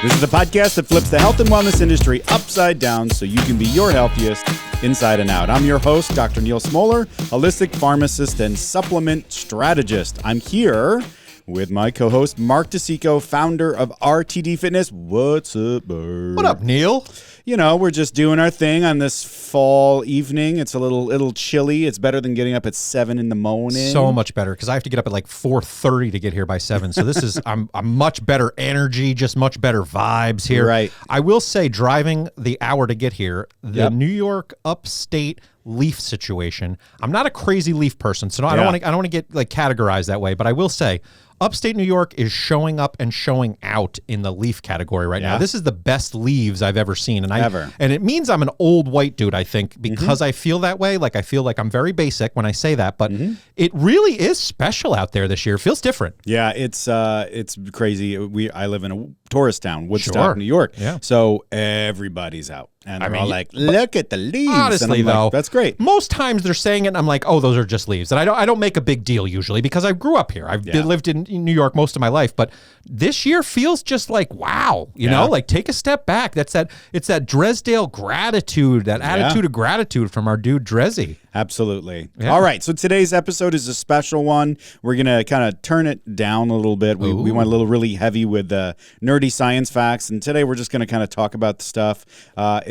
This is the podcast that flips the health and wellness industry upside down so you can be your healthiest inside and out. I'm your host, Dr. Neal Smoller, holistic pharmacist and supplement strategist. I'm here with my co-host, Mark DeCicco, founder of RTD Fitness. What's up, bird? What up, Neal? You know, we're just doing our thing on this fall evening. It's a little chilly. It's better than getting up at 7 in the morning. So much better, because I have to get up at like 4:30 to get here by 7. So this is I'm much better energy, just much better vibes here. Right. I will say, driving the hour to get here, the New York upstate leaf situation. I'm not a crazy leaf person, so I don't want to get like categorized that way. But I will say, upstate New York is showing up and showing out in the leaf category right now. This is the best leaves I've ever seen. And it means I'm an old white dude, I think, because I feel that way. Like, I feel like I'm very basic when I say that, but it really is special out there this year. It feels different. Yeah, it's crazy. I live in a tourist town, Woodstock, New York. Yeah. So everybody's out. And they're all like, look at the leaves. Honestly, and though, that's great. Most times they're saying it, and I'm like, oh, those are just leaves. And I don't make a big deal usually, because I grew up here. I've lived in New York most of my life. But this year feels just like, wow, you know, like, take a step back. It's that Dresdale gratitude, that attitude of gratitude from our dude Drezzy. Absolutely. Yeah. All right. So today's episode is a special one. We're going to kind of turn it down a little bit. We went a little really heavy with the nerdy science facts. And today we're just going to kind of talk about the stuff.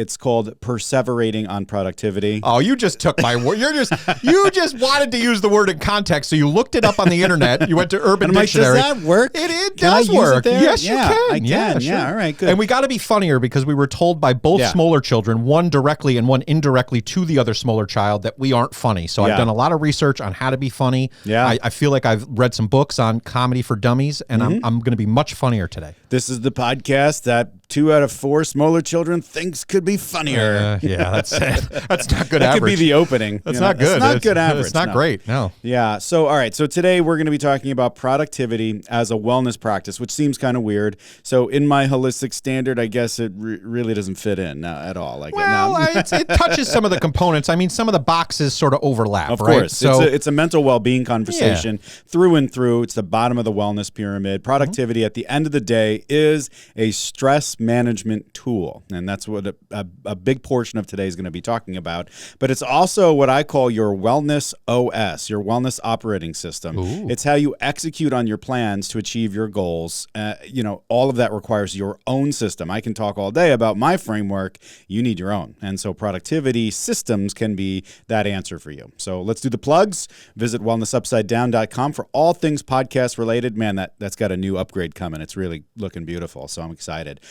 It's called Perseverating on Productivity. Oh, you just took my word. You just wanted to use the word in context. So you looked it up on the internet. You went to Urban Dictionary. Does that work? It does work. Yes, you can. I can. Yeah, sure. All right, good. And we got to be funnier, because we were told by both Smoller children, one directly and one indirectly to the other Smoller child, that we aren't funny. So I've done a lot of research on how to be funny. Yeah. I feel like I've read some books on comedy for dummies, and I'm going to be much funnier today. This is the podcast that 2 out of 4 Smoller children thinks could be funnier. That's not good that average. could be the opening. That's not good. It's not good average. It's not great. No. Yeah. So, all right. So today we're going to be talking about productivity as a wellness practice, which seems kind of weird. So in my holistic standard, I guess it really doesn't fit in at all. It touches some of the components. I mean, some of the boxes sort of overlap. Of right? course. So it's a mental well-being conversation through and through. It's the bottom of the wellness pyramid. Productivity at the end of the day is a stress management tool. And that's what a big portion of today is going to be talking about. But it's also what I call your wellness OS, your wellness operating system. Ooh. It's how you execute on your plans to achieve your goals. All of that requires your own system. I can talk all day about my framework. You need your own. And so productivity systems can be that answer for you. So let's do the plugs. Visit wellnessupsidedown.com for all things podcast related. Man, that's got a new upgrade coming. It's really looking beautiful. So I'm excited.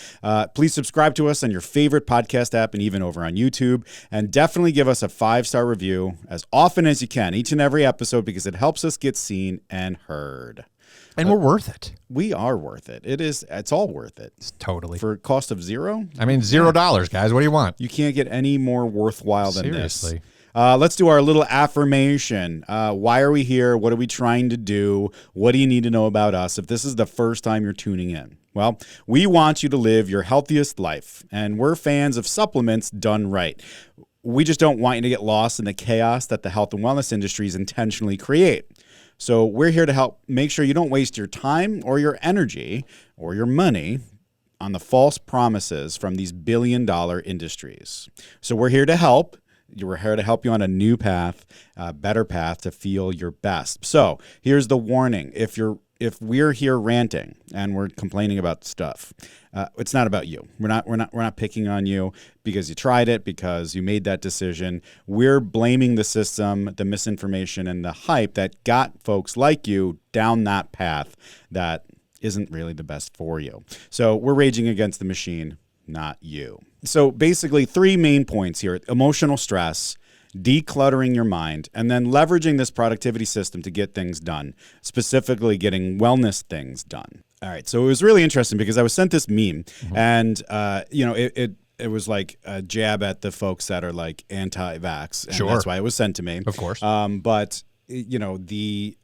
Please subscribe to us on your favorite podcast app and even over on YouTube. And definitely give us a 5-star review as often as you can, each and every episode, because it helps us get seen and heard. And we're worth it. We are worth it. It's all worth it. It's totally. For a cost of $0? I mean, $0, guys. What do you want? You can't get any more worthwhile than Seriously. this. Let's do our little affirmation. Why are we here? What are we trying to do? What do you need to know about us if this is the first time you're tuning in? Well, we want you to live your healthiest life, and we're fans of supplements done right. We just don't want you to get lost in the chaos that the health and wellness industries intentionally create. So we're here to help make sure you don't waste your time or your energy or your money on the false promises from these billion-dollar industries. So we're here to help. We're here to help you on a new path, a better path to feel your best. So here's the warning. If we're here ranting and we're complaining about stuff, it's not about you. We're not picking on you because you tried it, because you made that decision. We're blaming the system, the misinformation, and the hype that got folks like you down that path that isn't really the best for you. So we're raging against the machine, not you. So basically 3 main points here: emotional stress, decluttering your mind, and then leveraging this productivity system to get things done, specifically getting wellness things done. All right. So it was really interesting because I was sent this meme and, it was like a jab at the folks that are like anti-vax. And that's why it was sent to me. Of course. But the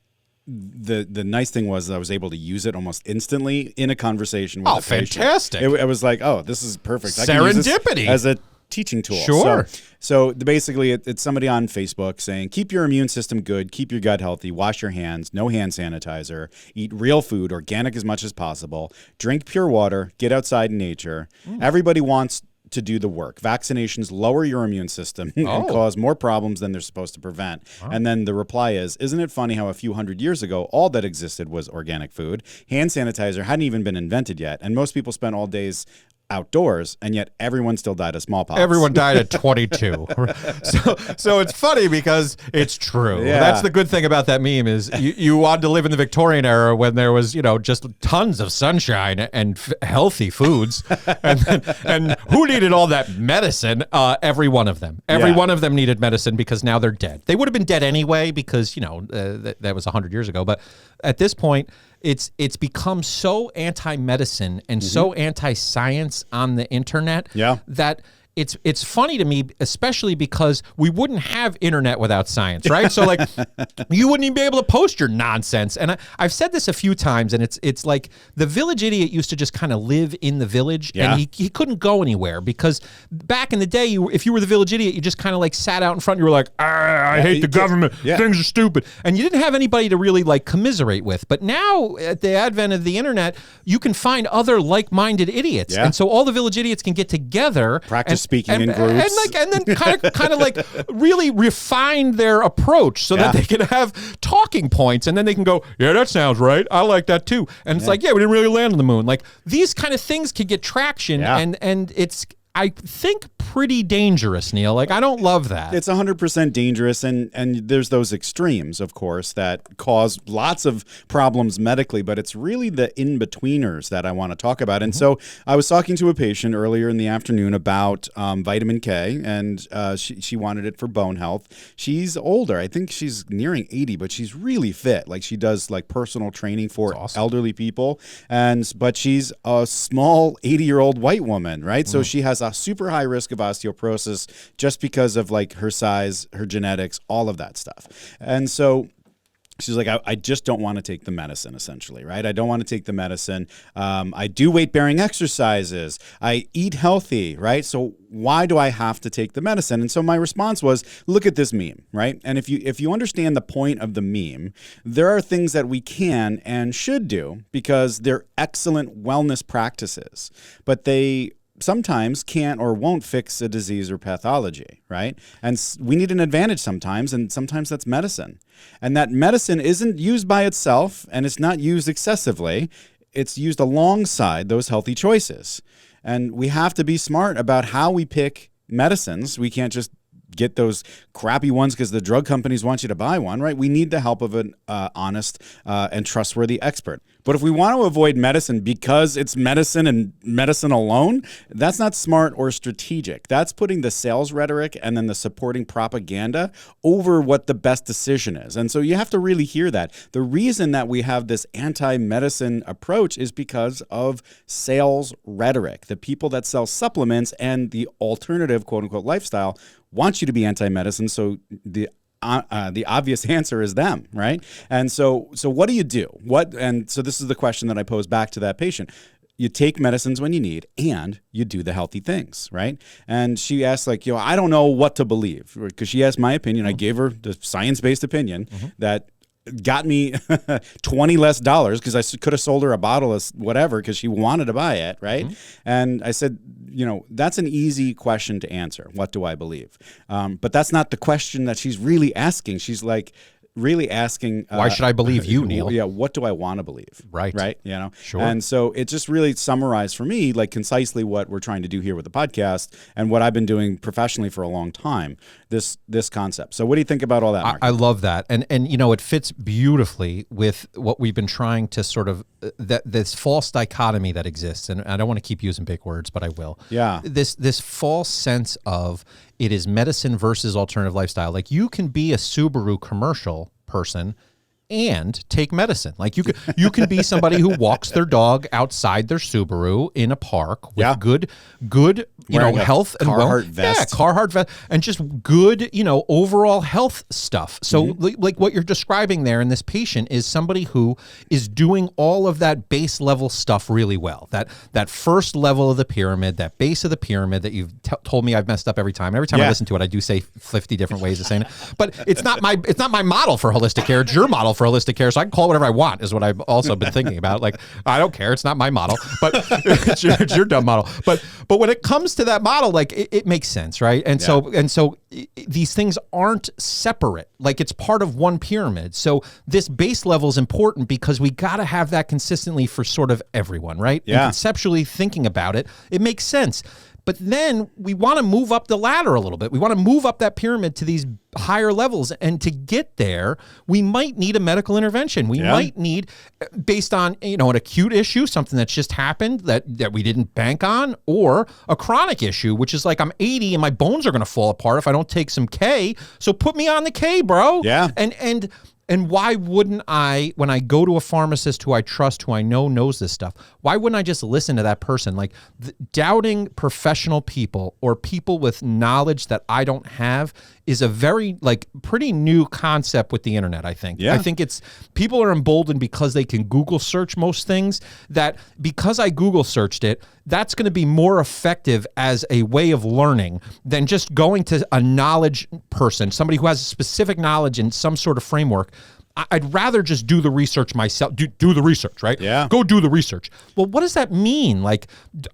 nice thing was that I was able to use it almost instantly in a conversation with a patient. Fantastic. It was like, oh, this is perfect. Serendipity. I can use this as a teaching tool. Sure. So basically, it's somebody on Facebook saying, keep your immune system good, keep your gut healthy, wash your hands, no hand sanitizer, eat real food, organic as much as possible, drink pure water, get outside in nature. Everybody wants to do the work. Vaccinations lower your immune system and cause more problems than they're supposed to prevent. And then the reply is, isn't it funny how a few hundred years ago, all that existed was organic food? Hand sanitizer hadn't even been invented yet. And most people spent all days outdoors, and yet everyone still died of smallpox. Everyone died at 22. so it's funny because it's true. Yeah. That's the good thing about that meme is you wanted to live in the Victorian era when there was, just tons of sunshine and healthy foods. and who needed all that medicine? Every one of them. Every one of them needed medicine because now they're dead. They would have been dead anyway because, that was 100 years ago. But at this point, it's become so anti-medicine and so anti-science on the internet that it's funny to me, especially because we wouldn't have internet without science, right? So like you wouldn't even be able to post your nonsense. And I've said this a few times, and it's like the village idiot used to just kind of live in the village, and he couldn't go anywhere because back in the day, if you were the village idiot, you just kind of like sat out in front and you were like, I hate the government, things are stupid. And you didn't have anybody to really like commiserate with. But now at the advent of the internet, you can find other like-minded idiots. And so all the village idiots can get together. Practice speaking in groups. And then kind of like really refine their approach so that they can have talking points, and then they can go, yeah, that sounds right. I like that too. And it's like, yeah, we didn't really land on the moon. Like these kind of things could get traction, and it's, I think, pretty dangerous, Neal. Like, I don't love that. It's 100% dangerous, and there's those extremes, of course, that cause lots of problems medically, but it's really the in-betweeners that I want to talk about. And so I was talking to a patient earlier in the afternoon about vitamin K, and she wanted it for bone health. She's older. I think she's nearing 80, but she's really fit. Like, she does, like, personal training for elderly people, but she's a small 80-year-old white woman, right? So she has a super high risk of osteoporosis just because of like her size, her genetics, all of that stuff. And so she's like, I just don't want to take the medicine, essentially, right? I don't want to take the medicine. I do weight-bearing exercises. I eat healthy, right? So why do I have to take the medicine? And so my response was, look at this meme, right? And if you understand the point of the meme, there are things that we can and should do because they're excellent wellness practices, but they sometimes can't or won't fix a disease or pathology, right? And we need an advantage sometimes, and sometimes that's medicine. And that medicine isn't used by itself, and it's not used excessively. It's used alongside those healthy choices. And we have to be smart about how we pick medicines. We can't just get those crappy ones because the drug companies want you to buy one, right? We need the help of an honest and trustworthy expert. But if we want to avoid medicine because it's medicine and medicine alone, that's not smart or strategic. That's putting the sales rhetoric and then the supporting propaganda over what the best decision is. And so you have to really hear that. The reason that we have this anti-medicine approach is because of sales rhetoric. The people that sell supplements and the alternative, quote unquote, lifestyle want you to be anti-medicine. So the obvious answer is them, right? And so what do you do? And so this is the question that I pose back to that patient. You take medicines when you need, and you do the healthy things, right? And she asked, like, I don't know what to believe, because she asked my opinion. I gave her the science-based opinion that got me $20 less because I could have sold her a bottle of whatever because she wanted to buy it, right? And I said, that's an easy question to answer. What do I believe? But that's not the question that she's really asking. She's like really asking, why should I believe you, Neal? Yeah, what do I want to believe? Right. Sure. And so it just really summarized for me, like, concisely what we're trying to do here with the podcast and what I've been doing professionally for a long time, this concept. So what do you think about all that, Mark? I love that. And it fits beautifully with what we've been trying to sort of, this false dichotomy that exists. And I don't want to keep using big words, but I will. Yeah. This false sense of it is medicine versus alternative lifestyle. Like, you can be a Subaru commercial person and take medicine. Like, you can be somebody who walks their dog outside their Subaru in a park with good Wearing a health and Carhartt vest. Yeah, Carhartt vest, and just good, overall health stuff. So like what you're describing there in this patient is somebody who is doing all of that base level stuff really well. That first level of the pyramid, that base of the pyramid that you've told me I've messed up every time. Every time I listen to it, I do say 50 different ways of saying it. But it's not my model for holistic care. It's your model for holistic care. So I can call it whatever I want, is what I've also been thinking about. Like, I don't care. It's not my model, but it's your dumb model. But when it comes to that model, like it makes sense, right? And so these things aren't separate. Like, it's part of one pyramid. So this base level is important because we got to have that consistently for sort of everyone, right? Yeah. And conceptually thinking about it, it makes sense. But then we want to move up the ladder a little bit. We want to move up that pyramid to these higher levels. And to get there, we might need a medical intervention. We might need, based on, an acute issue, something that's just happened that we didn't bank on, or a chronic issue, which is like, I'm 80 and my bones are going to fall apart if I don't take some K. So put me on the K, bro. Yeah. And why wouldn't I, when I go to a pharmacist who I trust, who I know knows this stuff, why wouldn't I just listen to that person? Like, doubting professional people or people with knowledge that I don't have is a very, pretty new concept with the internet, I think. Yeah. I think people are emboldened because they can Google search most things, that because I Google searched it, that's going to be more effective as a way of learning than just going to a knowledge person, somebody who has specific knowledge in some sort of framework. I'd rather just do the research myself. Do the research, right? Yeah. Go do the research. Well, what does that mean? Like,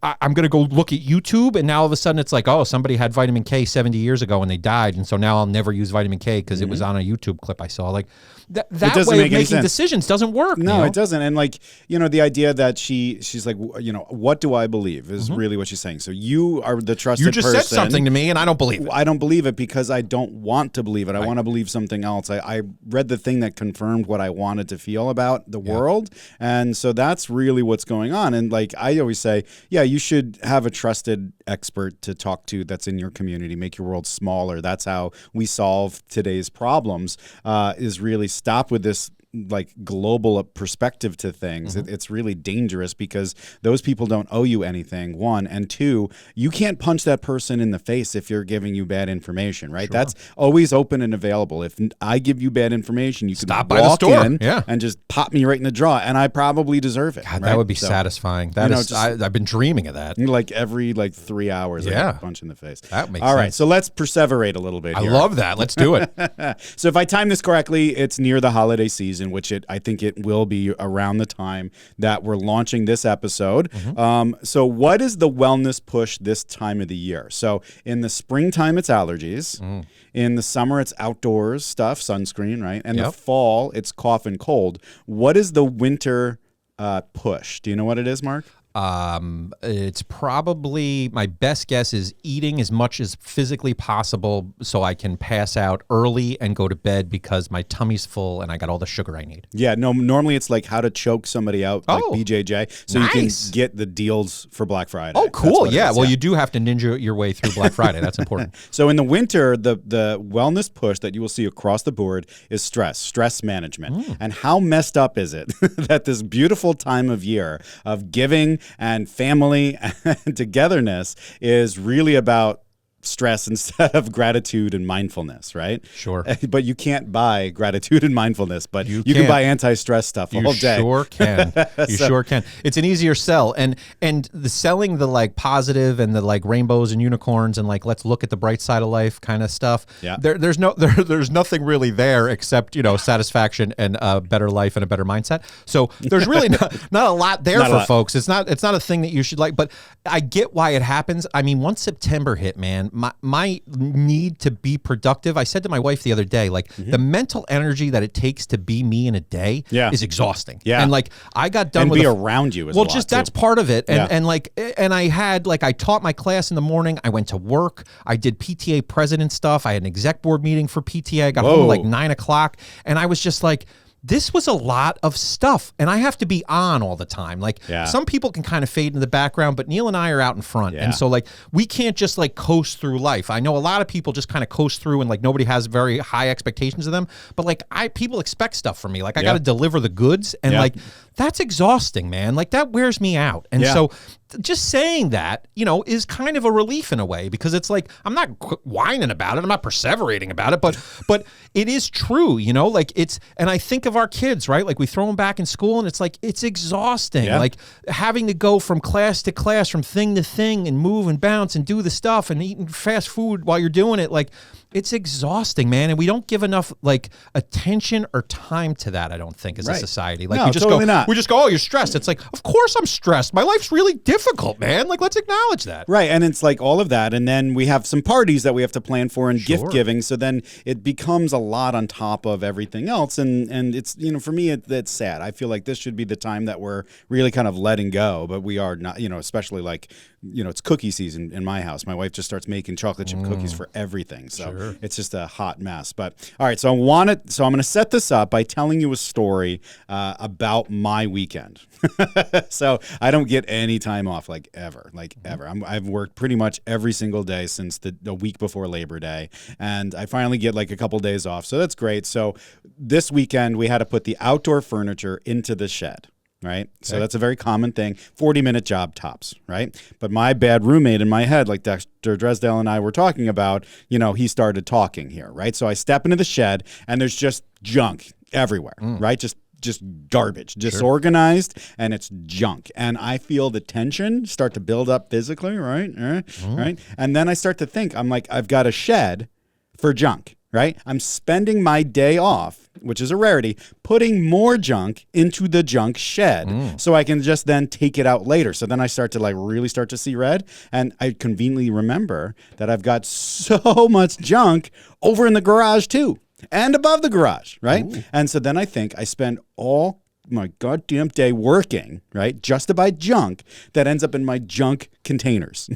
I'm going to go look at YouTube, and now all of a sudden it's like, oh, somebody had vitamin K 70 years ago and they died, and so now I'll never use vitamin K because it was on a YouTube clip I saw. Like, that way of making decisions doesn't work. No, it doesn't. And the idea that she's like, what do I believe is really what she's saying. So you are the trusted person. You just said something to me and I don't believe it. I don't believe it because I don't want to believe it. I want to believe something else. I read the thing that confirmed what I wanted to feel about the world. And so that's really what's going on. And I always say, you should have a trusted expert to talk to that's in your community. Make your world smaller. That's how we solve today's problems, is really stop with this global perspective to things. It's really dangerous because those people don't owe you anything, one, and two, you can't punch that person in the face if you're giving you bad information, right? Sure. That's always open and available. If I give you bad information, you can stop by the store and just pop me right in the jaw, and I probably deserve it. God, that would be satisfying. That is, I've been dreaming of that. Every 3 hours, I get a punch in the face. That makes All sense. right, so let's perseverate a little bit here. I love that. Let's do it. So if I time this correctly, it's near the holiday season, which I think it will be around the time that we're launching this episode. So what is the wellness push this time of the year? So in the springtime, it's allergies. In the summer, it's outdoors stuff, sunscreen, right? And the fall, it's cough and cold. What is the winter push? Do you know what it is, Mark? It's probably, my best guess is eating as much as physically possible so I can pass out early and go to bed because my tummy's full and I got all the sugar I need. Yeah, no, normally it's how to choke somebody out, like BJJ, so nice. You can get the deals for Black Friday. Oh, cool. Yeah, well, you do have to ninja your way through Black Friday. That's important. So in the winter, the wellness push that you will see across the board is stress management. And how messed up is it that this beautiful time of year of giving and family and togetherness is really about stress instead of gratitude and mindfulness, right? Sure. But you can't buy gratitude and mindfulness, but you can buy anti-stress stuff all day. You sure can. You sure can. It's an easier sell. And the selling the positive and the rainbows and unicorns and let's look at the bright side of life kind of stuff. Yeah. There's nothing really there except, satisfaction and a better life and a better mindset. So there's really not a lot there for folks. It's not a thing that you should but I get why it happens. I mean, once September hit, man, my need to be productive. I said to my wife the other day, the mental energy that it takes to be me in a day is exhausting. Yeah. And I got done with be around you as well. Just that's part of it. And I had I taught my class in the morning. I went to work. I did PTA president stuff. I had an exec board meeting for PTA. I got home at 9 o'clock, and I was just this was a lot of stuff, and I have to be on all the time. Some people can kind of fade in the background, but Neal and I are out in front. And so we can't just coast through life. I know a lot of people just kind of coast through and nobody has very high expectations of them, but people expect stuff from me. I got to deliver the goods, and that's exhausting, man. Like that wears me out. And so just saying that, is kind of a relief in a way, because it's like, I'm not whining about it. I'm not perseverating about it, but it is true, like and I think of our kids, right? Like we throw them back in school and it's like, it's exhausting. Like having to go from class to class, from thing to thing, and move and bounce and do the stuff and eating fast food while you're doing it. Like it's exhausting, man. And we don't give enough like attention or time to that, I don't think, as a society. Like no, we just totally go, not. we just go, oh, you're stressed. It's like, of course I'm stressed. My life's really difficult, man. Like let's acknowledge that. Right. And it's like all of that. And then we have some parties that we have to plan for and gift giving. So then it becomes a lot on top of everything else. And it's, for me, it's sad. I feel like this should be the time that we're really kind of letting go, but we are not, especially like, it's cookie season in my house. My wife just starts making chocolate chip cookies for everything. So it's just a hot mess. But all right, so I'm going to set this up by telling you a story about my weekend. So I don't get any time off, like ever. I've worked pretty much every single day since the week before Labor Day, and I finally get like a couple days off. So that's great. So this weekend we had to put the outdoor furniture into the shed. Right. Okay. So that's a very common thing. 40-minute job tops. Right. But my bad roommate in my head, like Dr. Dresdale and I were talking about, he started talking here. Right. So I step into the shed and there's just junk everywhere. Right. Just garbage, disorganized, and it's junk. And I feel the tension start to build up physically. Right. Right. And then I start to think, I'm like, I've got a shed for junk. Right. I'm spending my day off, which is a rarity, putting more junk into the junk shed so I can just then take it out later. So then I start to really start to see red. And I conveniently remember that I've got so much junk over in the garage too, and above the garage. Right. Ooh. And so then I think I spend all my goddamn day working, right, just to buy junk that ends up in my junk containers.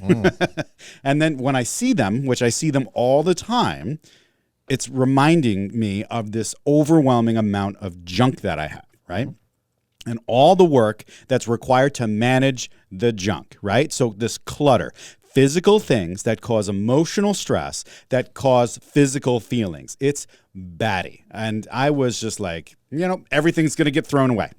And then when I see them, which I see them all the time, it's reminding me of this overwhelming amount of junk that I have, right? And all the work that's required to manage the junk, right? So this clutter, physical things that cause emotional stress, that cause physical feelings. It's batty. And I was just like, everything's going to get thrown away.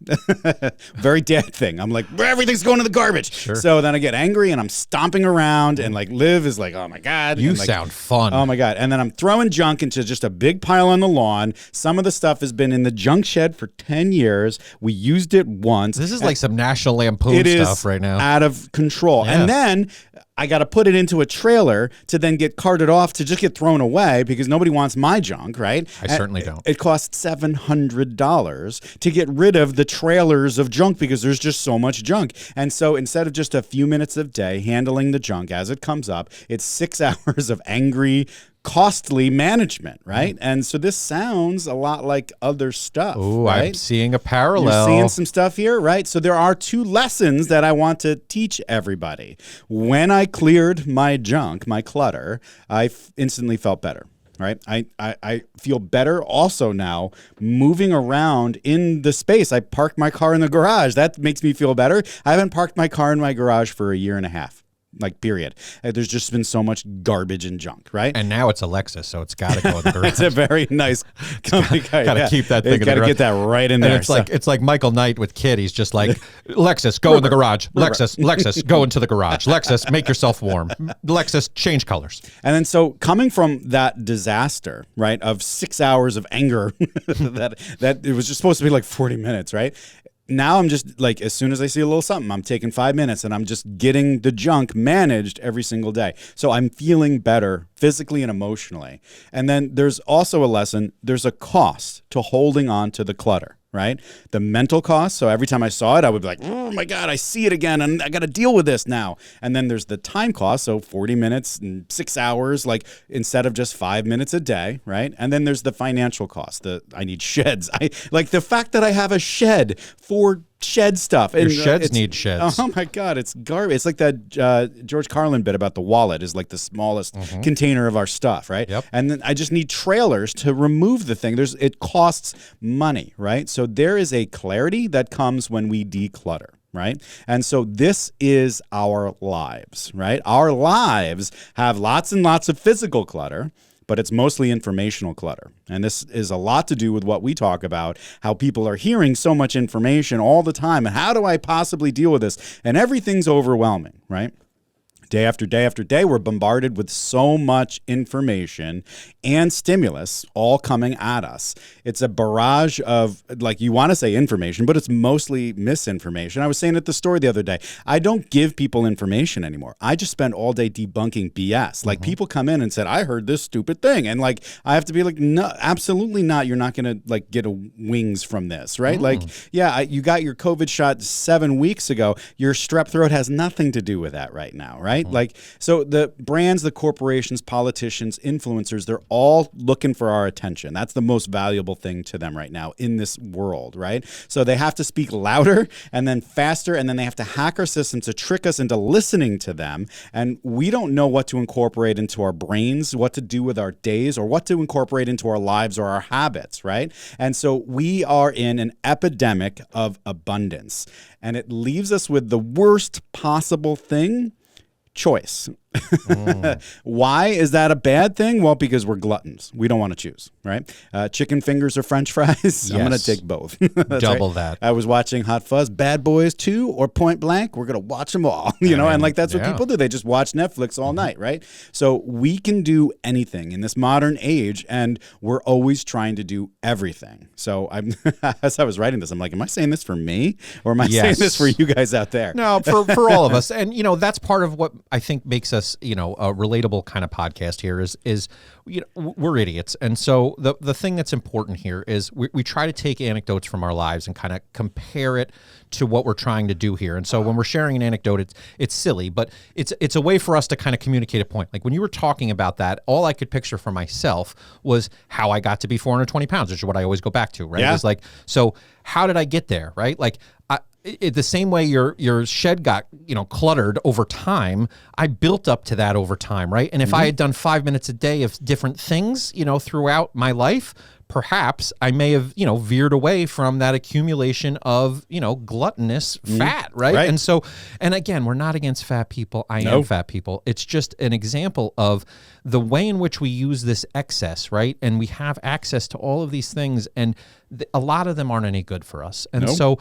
Very dad thing. I'm like, everything's going to the garbage. Sure. So then I get angry and I'm stomping around and like Liv is like, oh my God. You sound fun. Oh my God. And then I'm throwing junk into just a big pile on the lawn. Some of the stuff has been in the junk shed for 10 years. We used it once. This is like some National Lampoon stuff right now. Out of control. Yeah. And then I got to put it into a trailer to then get carted off to just get thrown away because nobody wants my junk, right? I certainly don't. It costs $700 to get rid of the trailers of junk because there's just so much junk. And so instead of just a few minutes of day handling the junk as it comes up, it's 6 hours of angry, costly management, right? And so this sounds a lot like other stuff. Oh, right? I'm seeing a parallel. You're seeing some stuff here, right? So there are two lessons that I want to teach everybody. When I cleared my junk, my clutter, I instantly felt better. Right. I feel better also now moving around in the space. I parked my car in the garage. That makes me feel better. I haven't parked my car in my garage for a year and a half. Like, period. There's just been so much garbage and junk, right? And now it's a Lexus, so it's got to go in the garage. It's a very nice company car. Got to keep that thing in the garage. Got to get that right in there. And it's like Michael Knight with Kid. He's just like, Lexus, go in the garage. Lexus, go into the garage. Lexus, make yourself warm. Lexus, change colors. And then so coming from that disaster, right, of 6 hours of anger, that it was just supposed to be like 40 minutes, right? Now I'm just like, as soon as I see a little something, I'm taking 5 minutes and I'm just getting the junk managed every single day. So I'm feeling better physically and emotionally. And then there's also a lesson. There's a cost to holding on to the clutter, right? The mental cost. So every time I saw it, I would be like, oh my God, I see it again and I got to deal with this now. And then there's the time cost. So 40 minutes and 6 hours, like instead of just 5 minutes a day, right? And then there's the financial cost. I need sheds. I like the fact that I have a shed for shed stuff. And your sheds need sheds. Oh my God, it's garbage. It's like that George Carlin bit about the wallet is like the smallest container of our stuff, right? Yep. And then I just need trailers to remove the thing. It costs money, right? So there is a clarity that comes when we declutter. Right. And so this is our lives, right? Our lives have lots and lots of physical clutter, but it's mostly informational clutter. And this is a lot to do with what we talk about, how people are hearing so much information all the time. And how do I possibly deal with this? And everything's overwhelming, right? Day after day after day, we're bombarded with so much information and stimulus all coming at us. It's a barrage of, like, you want to say information, but it's mostly misinformation. I was saying at the store the other day, I don't give people information anymore. I just spend all day debunking BS. Like, people come in and said, I heard this stupid thing. And, like, I have to be like, no, absolutely not. You're not going to, like, get wings from this, right? Like, yeah, you got your COVID shot 7 weeks ago. Your strep throat has nothing to do with that right now, right? Like, so the brands, the corporations, politicians, influencers, they're all looking for our attention. That's the most valuable thing to them right now in this world, right? So they have to speak louder and then faster, and then they have to hack our system to trick us into listening to them. And we don't know what to incorporate into our brains, what to do with our days, or what to incorporate into our lives or our habits, right? And so we are in an epidemic of abundance, and it leaves us with the worst possible thing: choice. Why is that a bad thing? Well, because we're gluttons. We don't want to choose, right? Chicken fingers or French fries? Yes. I'm going to take both. Double that. I was watching Hot Fuzz, Bad Boys 2 or Point Blank. We're going to watch them all, you know, and like that's what people do. They just watch Netflix all night, right? So we can do anything in this modern age, and we're always trying to do everything. So I'm, as I was writing this, I'm like, am I saying this for me, or am I saying this for you guys out there? No, for all of us. And, you know, that's part of what I think makes us, you know, a relatable kind of podcast here is you know, we're idiots. And so the thing that's important here is we try to take anecdotes from our lives and kind of compare it to what we're trying to do here. And so when we're sharing an anecdote, it's silly, but it's a way for us to kind of communicate a point. Like when you were talking about that, all I could picture for myself was how I got to be 420 pounds, which is what I always go back to, right? Yeah. It was like, so how did I get there, right? Like the same way your shed got, you know, cluttered over time, I built up to that over time, right? And if I had done 5 minutes a day of different things, you know, throughout my life, perhaps I may have, you know, veered away from that accumulation of, you know, gluttonous fat, right? And so, and again, we're not against fat people. I am fat people. It's just an example of the way in which we use this excess, right? And we have access to all of these things, and a lot of them aren't any good for us. And so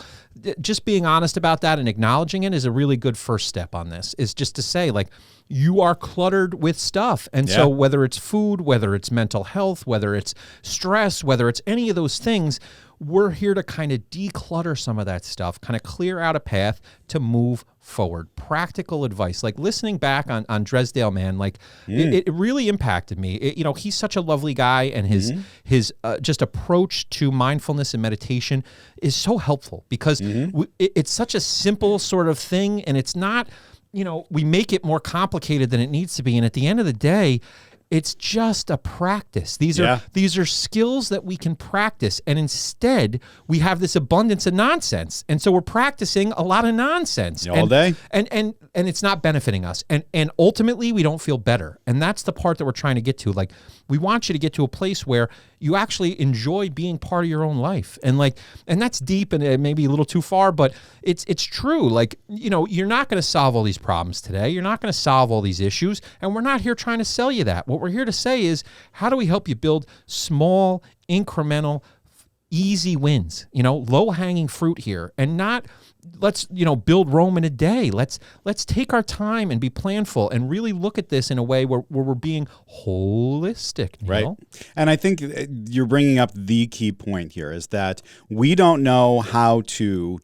just being honest about that and acknowledging it is a really good first step on this, is just to say, like, you are cluttered with stuff. And so whether it's food, whether it's mental health, whether it's stress, whether it's any of those things, we're here to kind of declutter some of that stuff, kind of clear out a path to move forward. Practical advice, like listening back on Dresdale, man, like it really impacted me. You know, he's such a lovely guy, and his just approach to mindfulness and meditation is so helpful because it's such a simple sort of thing, and it's not, you know, we make it more complicated than it needs to be. And at the end of the day, it's just a practice. These are skills that we can practice, and instead we have this abundance of nonsense, and so we're practicing a lot of nonsense all day, and it's not benefiting us, and ultimately we don't feel better. And that's the part that we're trying to get to. Like, we want you to get to a place where you actually enjoy being part of your own life, and that's deep and maybe a little too far, but it's true. Like, you know, you're not going to solve all these problems today. You're not going to solve all these issues, and we're not here trying to sell you that. What we're here to say is, how do we help you build small, incremental, easy wins, you know, low-hanging fruit here, and not let's, you know, build Rome in a day. Let's take our time and be planful and really look at this in a way where we're being holistic, Neal. Right. And I think you're bringing up the key point here is that we don't know how to ...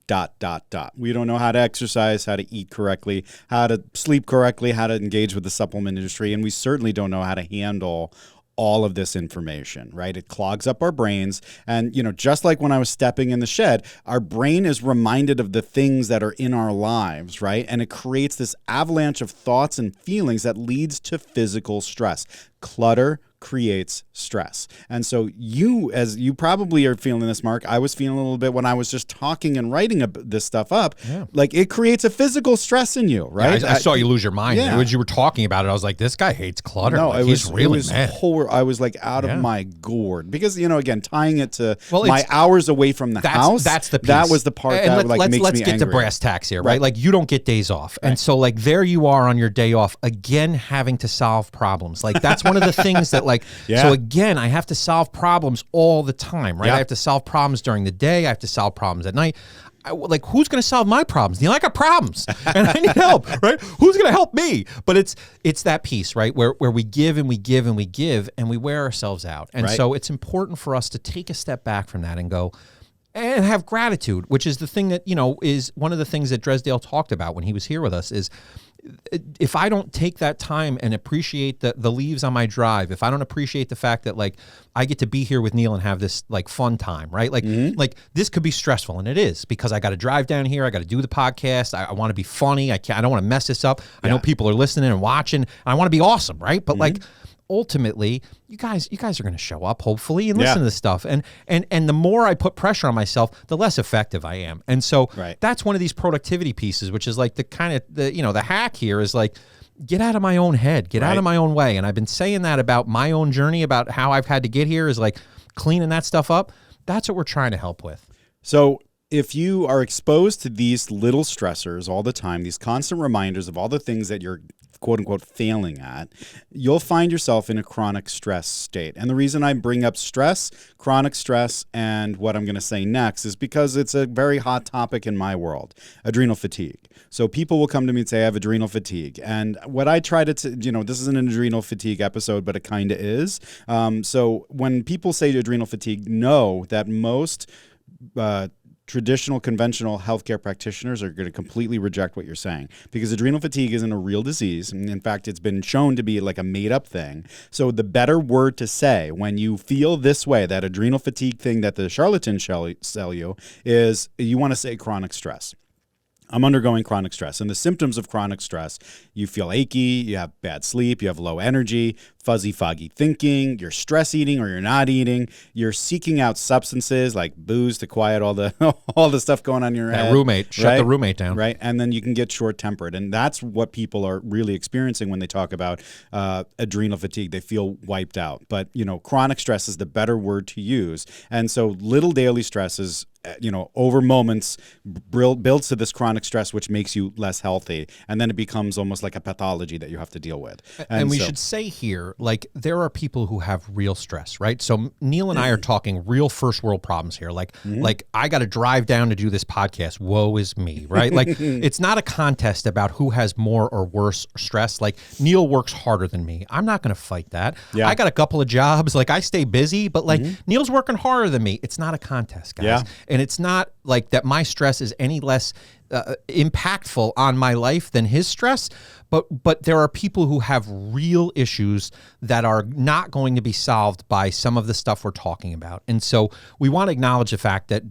We don't know how to exercise, how to eat correctly, how to sleep correctly, how to engage with the supplement industry, and we certainly don't know how to handle all of this information, right? It clogs up our brains. And, you know, just like when I was stepping in the shed, our brain is reminded of the things that are in our lives, right? And it creates this avalanche of thoughts and feelings that leads to physical stress. Clutter creates stress. And so you probably are feeling this, Mark. I was feeling a little bit when I was just talking and writing this stuff up. Yeah. Like, it creates a physical stress in you, right? Yeah, I saw you lose your mind. Yeah. As you were talking about it, I was like, this guy hates clutter. No, like, he's really mad. I was like out of my gourd because, you know, again, tying it to my hours away from the house. That's the piece. That was the part that makes me angry. Let's get to brass tacks here, right? Like, you don't get days off. Right. And so, like, there you are on your day off, again, having to solve problems. Like, that's one of the things that, like, Like, so again, I have to solve problems all the time, right? I have to solve problems during the day. I have to solve problems at night. Like, who's going to solve my problems? Neal, I got problems and I need help, right? Who's going to help me? But it's that piece, right? Where we give and we give and we give and we wear ourselves out. And so it's important for us to take a step back from that and go and have gratitude, which is the thing that, is one of the things that Dresdale talked about when he was here with us is, if I don't take that time and appreciate the leaves on my drive, if I don't appreciate the fact that like I get to be here with Neal and have this like fun time, right? Like, like this could be stressful, and it is, because I got to drive down here, I got to do the podcast, I want to be funny, I don't want to mess this up. I know people are listening and watching, and I want to be awesome, right? But like, ultimately, you guys are going to show up, hopefully, and listen to this stuff. And the more I put pressure on myself, the less effective I am. And so that's one of these productivity pieces, which is like the kind of the hack here is like, get out of my own head, get out of my own way. And I've been saying that about my own journey, about how I've had to get here, is like cleaning that stuff up. That's what we're trying to help with. So if you are exposed to these little stressors all the time, these constant reminders of all the things that you're quote unquote failing at, you'll find yourself in a chronic stress state. And the reason I bring up stress, chronic stress, and what I'm going to say next is because it's a very hot topic in my world, adrenal fatigue. So people will come to me and say, I have adrenal fatigue. And what I try to, this isn't an adrenal fatigue episode, but it kind of is. So when people say adrenal fatigue, know that most traditional, conventional healthcare practitioners are going to completely reject what you're saying, because adrenal fatigue isn't a real disease. And in fact, it's been shown to be like a made-up thing. So the better word to say when you feel this way, that adrenal fatigue thing that the charlatans sell you, is you want to say chronic stress. I'm undergoing chronic stress. And the symptoms of chronic stress, you feel achy, you have bad sleep, you have low energy, fuzzy, foggy thinking, you're stress eating or you're not eating, you're seeking out substances like booze to quiet all the all the stuff going on in your head. Shut the roommate down. Right. And then you can get short-tempered. And that's what people are really experiencing when they talk about adrenal fatigue. They feel wiped out. But, chronic stress is the better word to use. And so little daily stresses, over moments builds to this chronic stress, which makes you less healthy. And then it becomes almost like a pathology that you have to deal with. And we should say here, like, there are people who have real stress, right? So Neal and I are talking real first world problems here. Like I got to drive down to do this podcast. Woe is me, right? Like, it's not a contest about who has more or worse stress. Like, Neal works harder than me. I'm not going to fight that. Yeah. I got a couple of jobs. Like, I stay busy, but like Neal's working harder than me. It's not a contest, guys. Yeah. And it's not like that my stress is any less impactful on my life than his stress, but there are people who have real issues that are not going to be solved by some of the stuff we're talking about. And so we want to acknowledge the fact that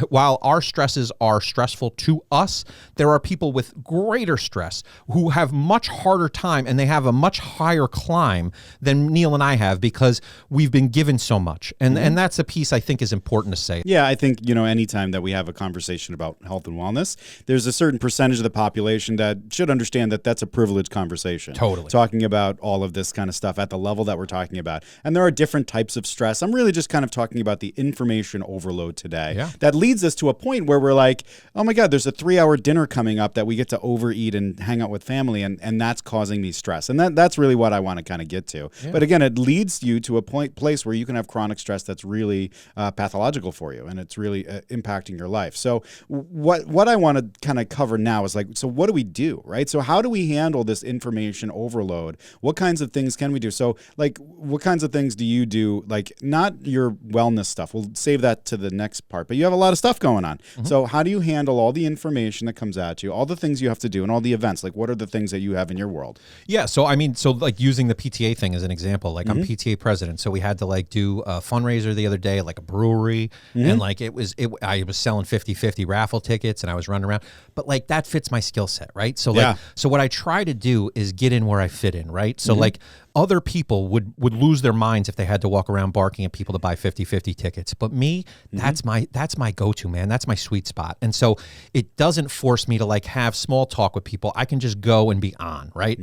while our stresses are stressful to us, there are people with greater stress who have much harder time, and they have a much higher climb than Neal and I have, because we've been given so much. And that's a piece I think is important to say. Yeah, I think, anytime that we have a conversation about health and wellness, there's a certain percentage of the population that should understand that that's a privileged conversation. Totally. Talking about all of this kind of stuff at the level that we're talking about. And there are different types of stress. I'm really just kind of talking about the information overload today. Yeah. That leads us to a point where we're like, oh my God, there's a 3-hour dinner coming up that we get to overeat and hang out with family, and that's causing me stress. And that's really what I want to kind of get to. Yeah. But again, it leads you to a place where you can have chronic stress that's really pathological for you, and it's really impacting your life. So what I want to kind of cover now is like, so what do we do, right? So how do we handle this information overload? What kinds of things can we do? So like, what kinds of things do you do? Like, not your wellness stuff. We'll save that to the next part, but you have a lot of stuff going on. So how do you handle all the information that comes at you, all the things you have to do, and all the events? Like, what are the things that you have in your world? Yeah. So, like using the PTA thing as an example, like I'm PTA president. So we had to like do a fundraiser the other day, like a brewery. And like, I was selling 50-50 raffle tickets, and I was running around, but like that fits my skill set, right? So like, so what I try to do is get in where I fit in, right? So like, other people would lose their minds if they had to walk around barking at people to buy 50-50 tickets. But me, that's my go-to, man. That's my sweet spot. And so it doesn't force me to like have small talk with people. I can just go and be on, right?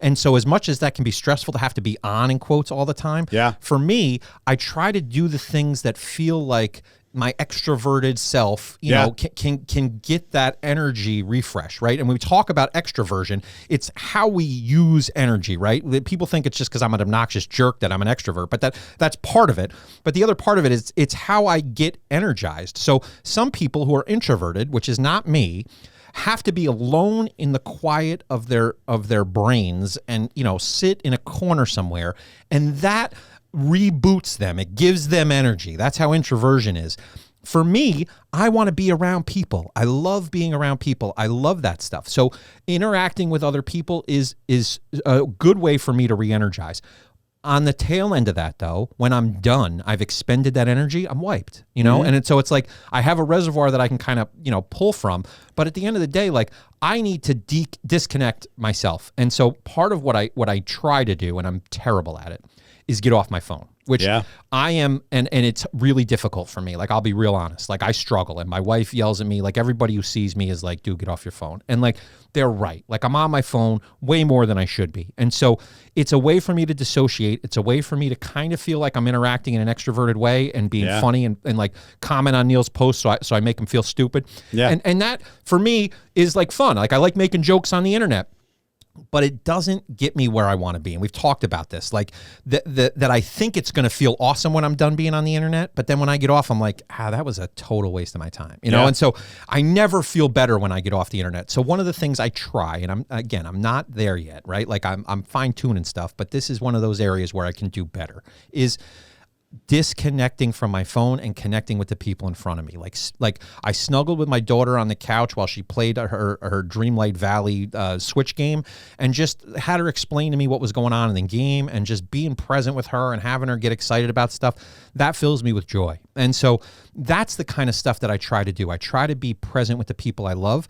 And so as much as that can be stressful to have to be on in quotes all the time, for me, I try to do the things that feel like my extroverted self, you know, can get that energy refresh, right? And when we talk about extroversion, it's how we use energy, right? People think it's just because I'm an obnoxious jerk that I'm an extrovert, but that's part of it. But the other part of it is it's how I get energized. So some people who are introverted, which is not me, have to be alone in the quiet of their brains and, you know, sit in a corner somewhere, and that reboots them. It gives them energy. That's how introversion is. For me, I want to be around people. I love being around people. I love that stuff. So interacting with other people is a good way for me to re-energize. On the tail end of that, though, when I'm done, I've expended that energy, I'm wiped, you know? And so it's like I have a reservoir that I can kind of, you know, pull from. But at the end of the day, like I need to disconnect myself. And so part of what I try to do, and I'm terrible at it, is get off my phone, which I am, and it's really difficult for me. Like, I'll be real honest. Like, I struggle, and my wife yells at me. Like, everybody who sees me is like, dude, get off your phone. And like, they're right. Like, I'm on my phone way more than I should be. And so it's a way for me to dissociate. It's a way for me to kind of feel like I'm interacting in an extroverted way and being funny and like comment on Neal's posts so I make him feel stupid. And that, for me, is like fun. Like, I like making jokes on the internet. But it doesn't get me where I want to be. And we've talked about this, like that I think it's going to feel awesome when I'm done being on the internet. But then when I get off, I'm like, that was a total waste of my time, you know? And so I never feel better when I get off the internet. So one of the things I try, and I'm not there yet, right? Like I'm fine tuning stuff, but this is one of those areas where I can do better, is disconnecting from my phone and connecting with the people in front of me. Like I snuggled with my daughter on the couch while she played her Dreamlight Valley Switch game, and just had her explain to me what was going on in the game, and just being present with her and having her get excited about stuff. That fills me with joy. And so that's the kind of stuff that I try to do. I try to be present with the people I love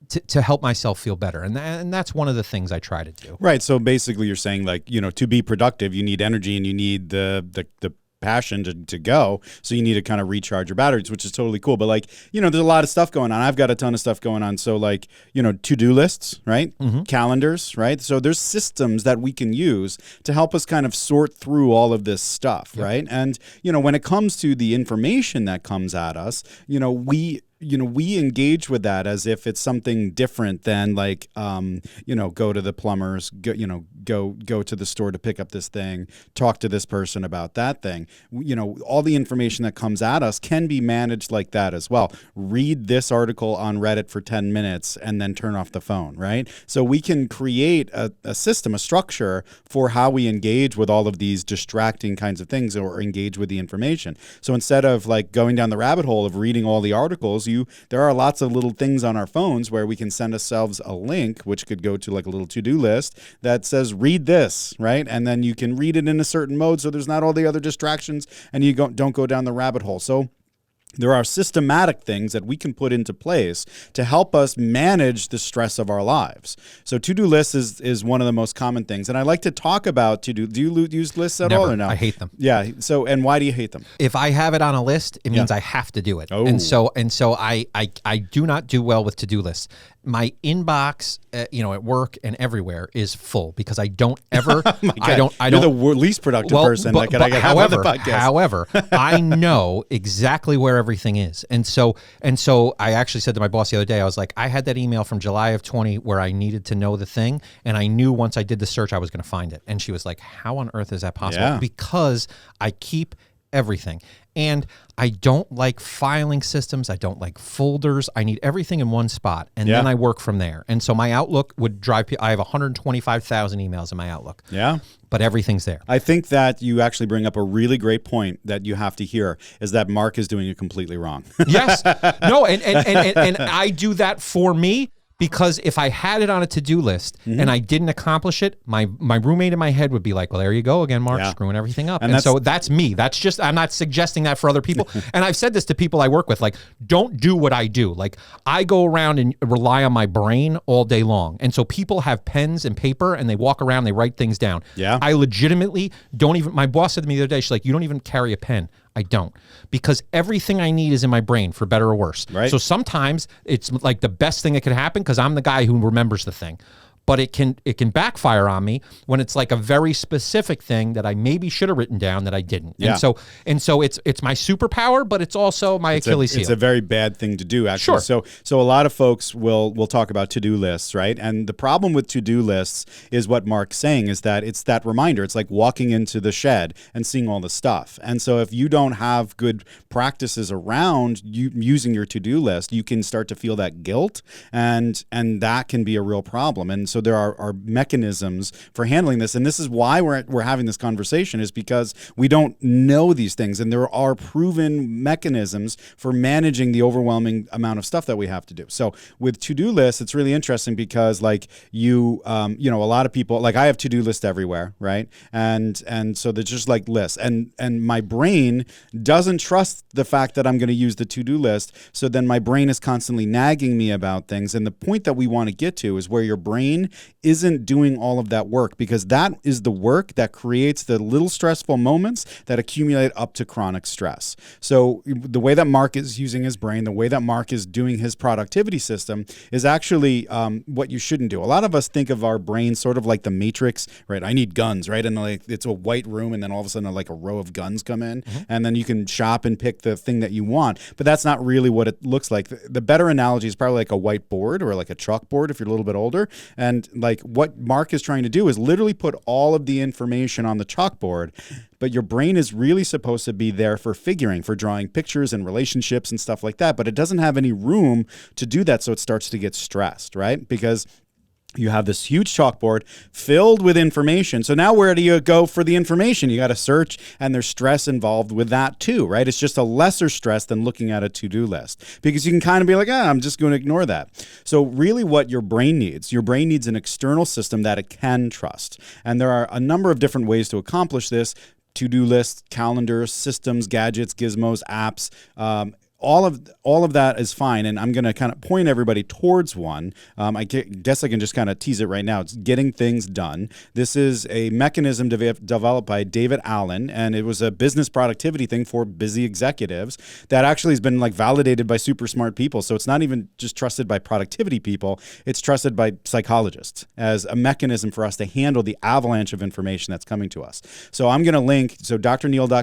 to help myself feel better. And that's one of the things I try to do. Right. So basically you're saying, like, you know, to be productive, you need energy and you need the passion to go, so you need to kind of recharge your batteries, which is totally cool. But like, you know, there's a lot of stuff going on. I've got a ton of stuff going on. So like, you know, to-do lists, right? Calendars, right? So there's systems that we can use to help us kind of sort through all of this stuff, right? And, you know, when it comes to the information that comes at us, you know, we engage with that as if it's something different than like, you know, go to the plumbers, go to the store to pick up this thing, talk to this person about that thing. You know, all the information that comes at us can be managed like that as well. Read this article on Reddit for 10 minutes and then turn off the phone, right? So we can create a system, a structure for how we engage with all of these distracting kinds of things, or engage with the information. So instead of like going down the rabbit hole of reading all the articles, there are lots of little things on our phones where we can send ourselves a link, which could go to like a little to-do list that says, read this, right? And then you can read it in a certain mode, so there's not all the other distractions, and you don't go down the rabbit hole. So there are systematic things that we can put into place to help us manage the stress of our lives. So to-do lists is one of the most common things. And I like to talk about do you use lists at Never. all or no? I hate them. Yeah. So, and why do you hate them? If I have it on a list, it means I have to do it. Oh. And so I do not do well with to-do lists. My inbox, you know, at work and everywhere is full because I don't ever. You're the least productive person. However, I know exactly where everything is, and so I actually said to my boss the other day, I was like, I had that email from July of 20 where I needed to know the thing, and I knew once I did the search I was going to find it. And she was like, how on earth is that possible? Yeah. Because I keep everything. And I don't like filing systems. I don't like folders. I need everything in one spot, and then I work from there. And so my Outlook would drive people. I have 125,000 emails in my Outlook. Yeah. But everything's there. I think that you actually bring up a really great point that you have to hear, is that Mark is doing it completely wrong. Yes. No, and I do that for me. Because if I had it on a to-do list and I didn't accomplish it, my roommate in my head would be like, well, there you go again, Mark, screwing everything up. And so that's me. That's just, I'm not suggesting that for other people. And I've said this to people I work with, like, don't do what I do. Like, I go around and rely on my brain all day long. And so people have pens and paper and they walk around, they write things down. Yeah. I legitimately don't even, my boss said to me the other day, she's like, you don't even carry a pen. I don't, because everything I need is in my brain, for better or worse. Right. So sometimes it's like the best thing that could happen because I'm the guy who remembers the thing. but it can backfire on me when it's like a very specific thing that I maybe should have written down that I didn't. Yeah. And so it's my superpower, but it's also my Achilles heel. It's a very bad thing to do, actually. Sure. So a lot of folks will talk about to-do lists, right? And the problem with to-do lists is what Mark's saying, is that it's that reminder. It's like walking into the shed and seeing all the stuff. And so if you don't have good practices around you using your to-do list, you can start to feel that guilt, and that can be a real problem. And so there are mechanisms for handling this, and this is why we're having this conversation, is because we don't know these things, and there are proven mechanisms for managing the overwhelming amount of stuff that we have to do. So with to-do lists, it's really interesting because like a lot of people, like I have to-do lists everywhere, right? And so they're just like lists, and my brain doesn't trust the fact that I'm going to use the to-do list. So then my brain is constantly nagging me about things. And the point that we want to get to is where your brain isn't doing all of that work, because that is the work that creates the little stressful moments that accumulate up to chronic stress. So the way that Mark is using his brain, the way that Mark is doing his productivity system is actually what you shouldn't do. A lot of us think of our brain sort of like the Matrix, right? I need guns, right? And like it's a white room, and then all of a sudden like a row of guns come in, and then you can shop and pick the thing that you want. But that's not really what it looks like. The better analogy is probably like a whiteboard or like a chalkboard if you're a little bit older. And like what Mark is trying to do is literally put all of the information on the chalkboard, but your brain is really supposed to be there for figuring, for drawing pictures and relationships and stuff like that. But it doesn't have any room to do that, so it starts to get stressed, right? Because you have this huge chalkboard filled with information. So now where do you go for the information? You got to search, and there's stress involved with that too, right? It's just a lesser stress than looking at a to-do list, because you can kind of be like, I'm just going to ignore that. So really what your brain needs an external system that it can trust. And there are a number of different ways to accomplish this: to-do lists, calendars, systems, gadgets, gizmos, apps. All of that is fine, and I'm going to kind of point everybody towards one. I guess I can just kind of tease it right now. It's getting things done. This is a mechanism developed by David Allen, and it was a business productivity thing for busy executives that actually has been like validated by super smart people. So it's not even just trusted by productivity people. It's trusted by psychologists as a mechanism for us to handle the avalanche of information that's coming to us. So I'm going to link, so drneal.co/GTD.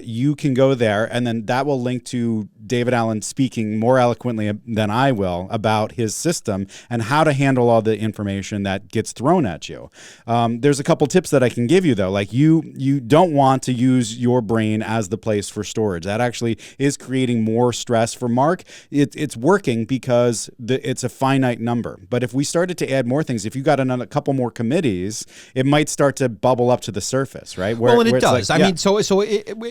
You can go there, and then that will link to David Allen speaking more eloquently than I will about his system and how to handle all the information that gets thrown at you. There's a couple tips that I can give you, though. Like you don't want to use your brain as the place for storage. That actually is creating more stress for Mark. It's working because it's a finite number. But if we started to add more things, if you got a couple more committees, it might start to bubble up to the surface, right? Well, and it does. Like, I mean,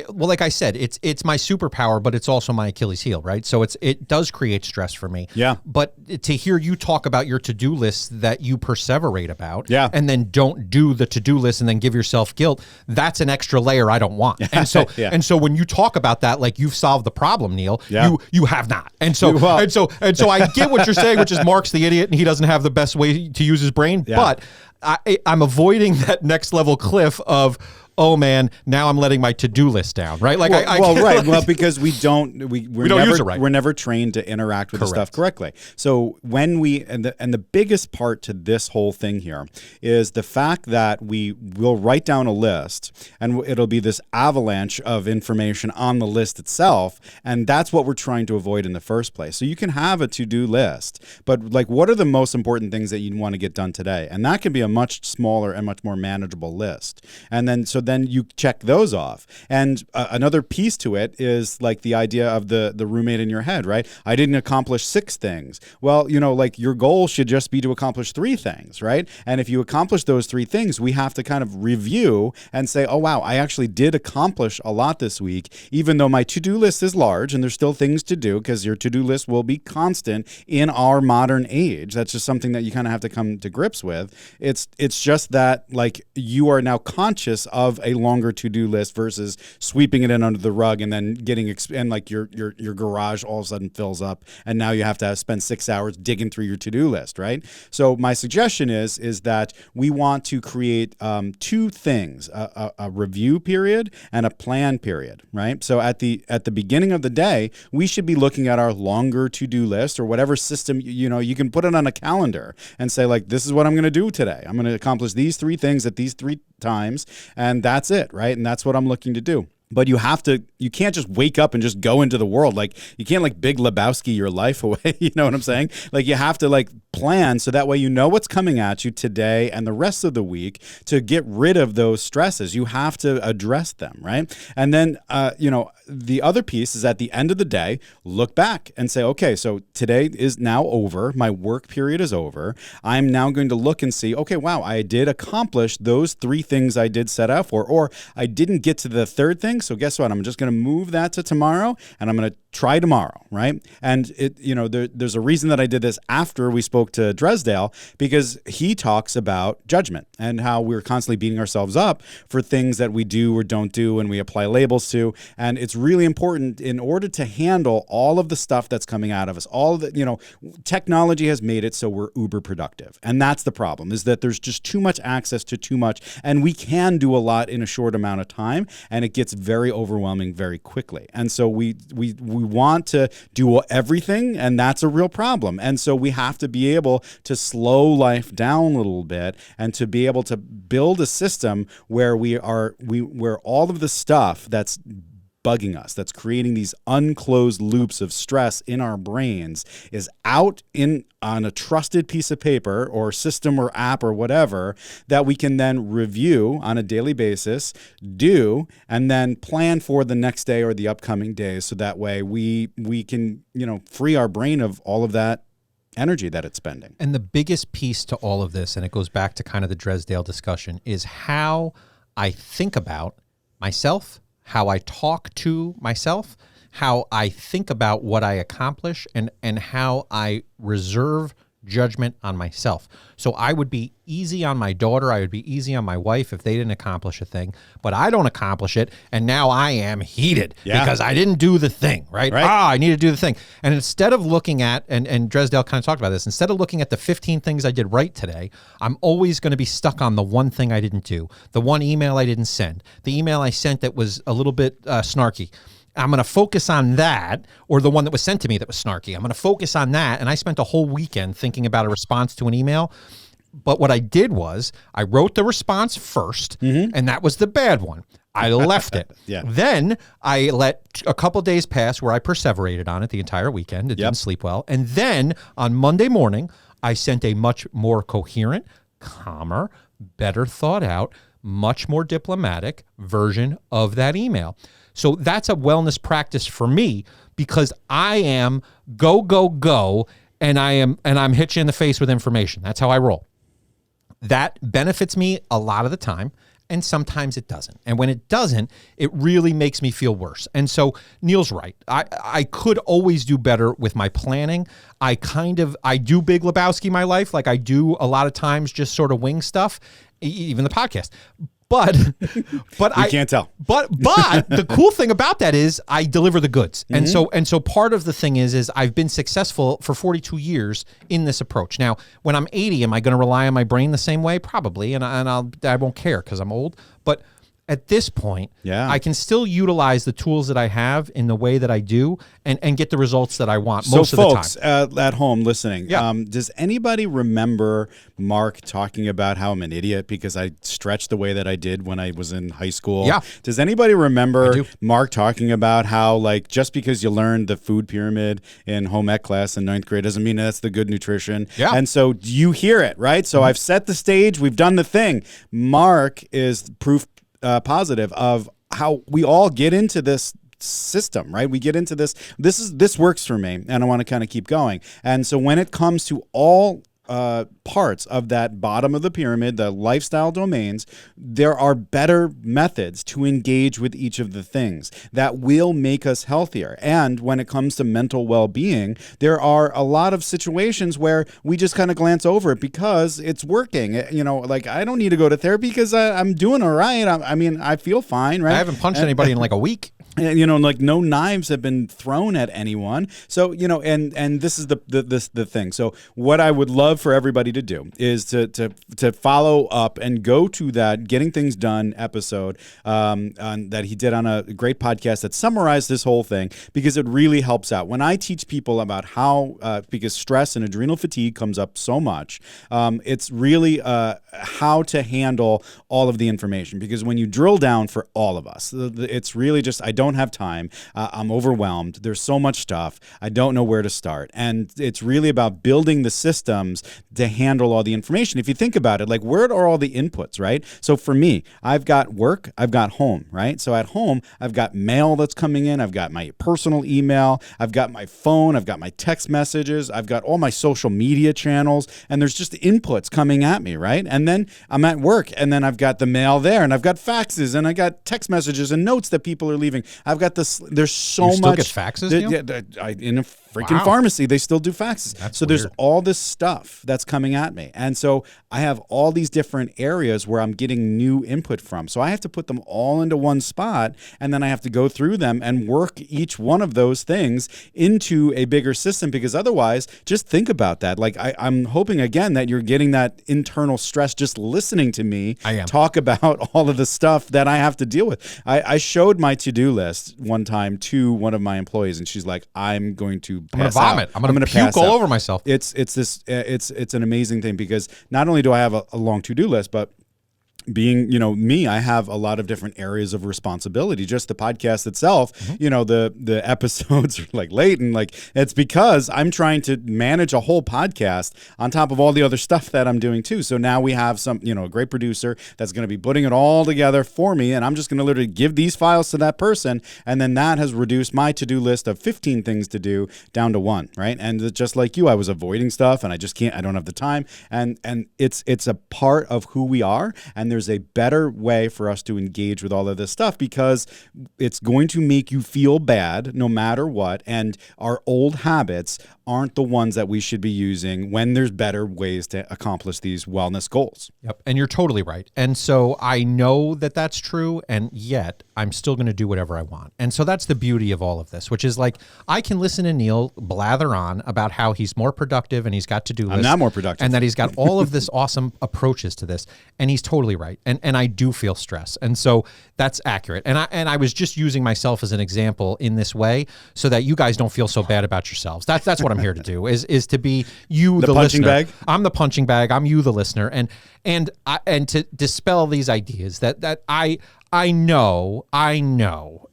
well, like I said, it's my superpower, but it's also my Achilles heel, right? So it does create stress for me. Yeah. But to hear you talk about your to-do list that you perseverate about, yeah, and then don't do the to-do list and then give yourself guilt, that's an extra layer I don't want. And so yeah. and so when you talk about that, like you've solved the problem, Neal, yeah. you have not. And so I get what you're saying, which is Mark's the idiot and he doesn't have the best way to use his brain, yeah. but I'm avoiding that next level cliff of, oh man, now I'm letting my to-do list down, right? Like well, because we don't use it right. We're never trained to interact with the stuff correctly. So when and the biggest part to this whole thing here is the fact that we will write down a list, and it'll be this avalanche of information on the list itself, and that's what we're trying to avoid in the first place. So you can have a to-do list, but like, what are the most important things that you want to get done today? And that can be a much smaller and much more manageable list. And then you check those off. And another piece to it is like the idea of the roommate in your head, right? I didn't accomplish 6 things. Well, like your goal should just be to accomplish 3 things, right? And if you accomplish those 3 things, we have to kind of review and say, oh, wow, I actually did accomplish a lot this week, even though my to-do list is large and there's still things to do, because your to-do list will be constant in our modern age. That's just something that you kind of have to come to grips with. It's just that like you are now conscious of of a longer to-do list versus sweeping it in under the rug and then getting and like your garage all of a sudden fills up and now you have to spend 6 hours digging through your to-do list, right? So my suggestion is that we want to create two things, a review period and a plan period, right? So at the beginning of the day, we should be looking at our longer to-do list or whatever system, you can put it on a calendar and say like, this is what I'm going to do today. I'm going to accomplish these 3 things at these 3 times, and that's it, right? And that's what I'm looking to do. But you can't just wake up and just go into the world. Like you can't like Big Lebowski your life away. You know what I'm saying? Like you have to like plan so that way you know what's coming at you today and the rest of the week to get rid of those stresses. You have to address them, right? And then, the other piece is at the end of the day, look back and say, okay, so today is now over. My work period is over. I'm now going to look and see, okay, wow, I did accomplish those 3 things I did set out for, or I didn't get to the 3rd thing. So guess what? I'm just going to move that to tomorrow and I'm going to try tomorrow, right? And there's a reason that I did this after we spoke to Dresdale, because he talks about judgment and how we're constantly beating ourselves up for things that we do or don't do and we apply labels to. And it's really important in order to handle all of the stuff that's coming out of us. All the, technology has made it so we're uber productive. And that's the problem, is that there's just too much access to too much. And we can do a lot in a short amount of time, and it gets very overwhelming very quickly. And so we want to do everything, and that's a real problem. And so we have to be able to slow life down a little bit and to be able to build a system where where all of the stuff that's bugging us, that's creating these unclosed loops of stress in our brains, is out on a trusted piece of paper or system or app or whatever that we can then review on a daily basis, do, and then plan for the next day or the upcoming days. So that way we can, free our brain of all of that energy that it's spending. And the biggest piece to all of this, and it goes back to kind of the Dresdale discussion, is how I think about myself, how I talk to myself, how I think about what I accomplish, and how I reserve judgment on myself. So I would be easy on my daughter, I would be easy on my wife if they didn't accomplish a thing, but I don't accomplish it, and now I am heated because I didn't do the thing, right? I need to do the thing. And instead of looking at, and Dresdale kind of talked about this, instead of looking at the 15 things I did right today, I'm always going to be stuck on the one thing I didn't do, the one email I didn't send, the email I sent that was a little bit snarky. I'm going to focus on that, or the one that was sent to me that was snarky. I'm going to focus on that. And I spent a whole weekend thinking about a response to an email. But what I did was I wrote the response first, and that was the bad one. I left it. Then I let a couple days pass where I perseverated on it the entire weekend. It didn't sleep well. And then on Monday morning, I sent a much more coherent, calmer, better thought out, much more diplomatic version of that email. So that's a wellness practice for me, because I am go, and I'm hit you in the face with information. That's how I roll. That benefits me a lot of the time, and sometimes it doesn't. And when it doesn't, it really makes me feel worse. And so Neal's right. I could always do better with my planning. I do Big Lebowski my life. Like I do a lot of times just sort of wing stuff, even the podcast. But I can't tell. But the cool thing about that is I deliver the goods. And so part of the thing is I've been successful for 42 years in this approach. Now, when I'm 80, am I going to rely on my brain the same way? Probably, and I won't care because I'm old. But at this point, I can still utilize the tools that I have in the way that I do and get the results that I want most of the time. So folks at home listening, does anybody remember Mark talking about how I'm an idiot because I stretched the way that I did when I was in high school? Yeah. Does anybody remember Mark talking about how like just because you learned the food pyramid in home ec class in 9th grade doesn't mean that's the good nutrition? Yeah. And so you hear it, right? So I've set the stage. We've done the thing. Mark is proof positive of how we all get into this system, right? We get into this works for me, and I want to kind of keep going. And so when it comes to all parts of that bottom of the pyramid, the lifestyle domains, there are better methods to engage with each of the things that will make us healthier. And when it comes to mental well-being, there are a lot of situations where we just kind of glance over it because it's working. Like I don't need to go to therapy because I'm doing all right. I mean, I feel fine, right? I haven't punched anybody in like a week. Like no knives have been thrown at anyone. So, and this is the thing. So what I would love for everybody to do is to follow up and go to that Getting Things Done episode that he did on a great podcast that summarized this whole thing, because it really helps out. When I teach people about how, because stress and adrenal fatigue comes up so much, it's really how to handle all of the information. Because when you drill down for all of us, it's really just, I don't have time. I'm overwhelmed. There's so much stuff. I don't know where to start. And it's really about building the systems to handle all the information. If you think about it, like where are all the inputs, right? So for me, I've got work, I've got home, right? So at home, I've got mail that's coming in. I've got my personal email. I've got my phone. I've got my text messages. I've got all my social media channels. And there's just inputs coming at me, right? And then I'm at work, and then I've got the mail there, and I've got faxes, and I got text messages and notes that people are leaving. I've got this. There's so much. You still get faxes, Neal? In a freaking pharmacy, they still do faxes. That's so weird. There's all this stuff that's coming at me, and so I have all these different areas where I'm getting new input from. So I have to put them all into one spot, and then I have to go through them and work each one of those things into a bigger system. Because otherwise, just think about that. Like I'm hoping again that you're getting that internal stress just listening to me talk about all of the stuff that I have to deal with. I showed my to-do list one time to one of my employees, and she's like, I'm going to vomit. I'm going to puke all over myself. It's an amazing thing, because not only do I have a long to-do list, but being, me, I have a lot of different areas of responsibility. Just the podcast itself, the episodes are like late, and like it's because I'm trying to manage a whole podcast on top of all the other stuff that I'm doing too. So now we have a great producer that's going to be putting it all together for me, and I'm just going to literally give these files to that person, and then that has reduced my to-do list of 15 things to do down to 1, right? And just like you, I was avoiding stuff, and I don't have the time, and it's a part of who we are, and there's a better way for us to engage with all of this stuff, because it's going to make you feel bad no matter what. And our old habits aren't the ones that we should be using when there's better ways to accomplish these wellness goals. Yep. And you're totally right. And so I know that that's true, and yet I'm still going to do whatever I want. And so that's the beauty of all of this, which is like, I can listen to Neal blather on about how he's more productive and he's got to-do lists. I'm not more productive. And that he's got all of this awesome approaches to this. And he's totally right. And I do feel stress. And so that's accurate. And I was just using myself as an example in this way so that you guys don't feel so bad about yourselves. That's what I'm here to do, is to be you, the punching listener. bag. I'm the punching bag. I'm you, the listener. And to dispel these ideas that I know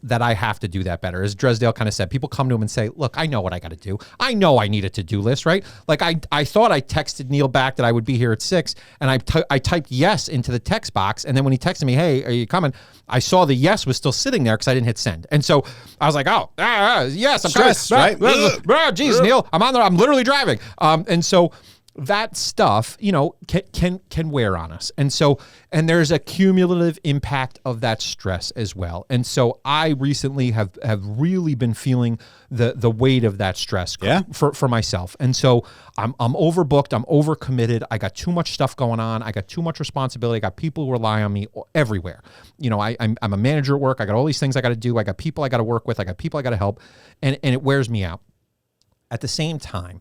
that I have to do that better. As Dresdale kind of said, people come to him and say, look, I know what I got to do. I know I need a to-do list, right? Like I thought I texted Neal back that I would be here at 6, and I typed yes into the text box. And then when he texted me, hey, are you coming? I saw the yes was still sitting there because I didn't hit send. And so I was like, yes, I'm stress, coming. right? Geez, Neal, I'm on there. I'm literally driving. And so that stuff, can wear on us. And there's a cumulative impact of that stress as well. And so I recently have really been feeling the weight of that stress for myself. And so I'm overbooked, I'm overcommitted. I got too much stuff going on. I got too much responsibility. I got people who rely on me everywhere. I'm a manager at work. I got all these things I got to do. I got people I got to work with. I got people I got to help. And it wears me out. At the same time,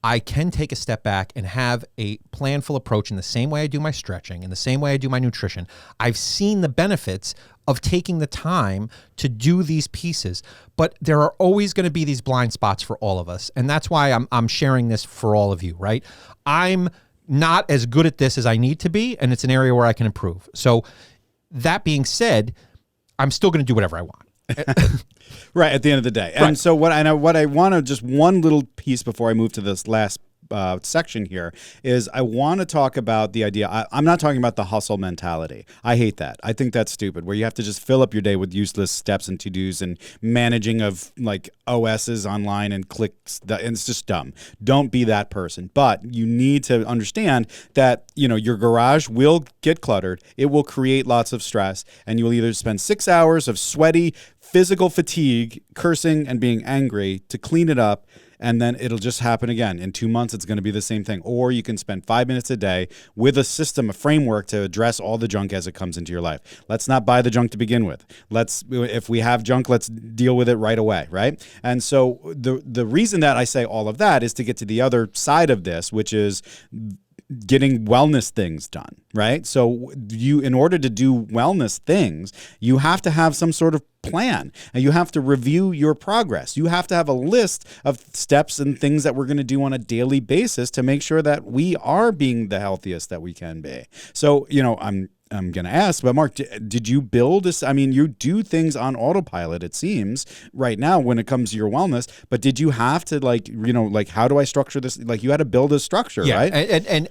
I can take a step back and have a planful approach in the same way I do my stretching, in the same way I do my nutrition. I've seen the benefits of taking the time to do these pieces, but there are always going to be these blind spots for all of us. And that's why I'm sharing this for all of you, right? I'm not as good at this as I need to be, and it's an area where I can improve. So that being said, I'm still going to do whatever I want. Right, at the end of the day. And so what I want to, just one little piece before I move to this last section here is I want to talk about the idea. I'm not talking about the hustle mentality. I hate that. I think that's stupid, where you have to just fill up your day with useless steps and to-dos and managing of like OSs online and clicks. And it's just dumb. Don't be that person. But you need to understand that, your garage will get cluttered. It will create lots of stress, and you'll either spend 6 hours of sweaty physical fatigue, cursing and being angry to clean it up, and then it'll just happen again. In 2 months, it's going to be the same thing. Or you can spend 5 minutes a day with a system, a framework to address all the junk as it comes into your life. Let's not buy the junk to begin with. If we have junk, let's deal with it right away, right? And so the reason that I say all of that is to get to the other side of this, which is getting wellness things done, right? So in order to do wellness things, you have to have some sort of plan, and you have to review your progress. You have to have a list of steps and things that we're going to do on a daily basis to make sure that we are being the healthiest that we can be. So, I'm going to ask, but Mark, did you build this? I mean, you do things on autopilot, it seems, right now when it comes to your wellness, but did you have to how do I structure this? Like, you had to build a structure, right?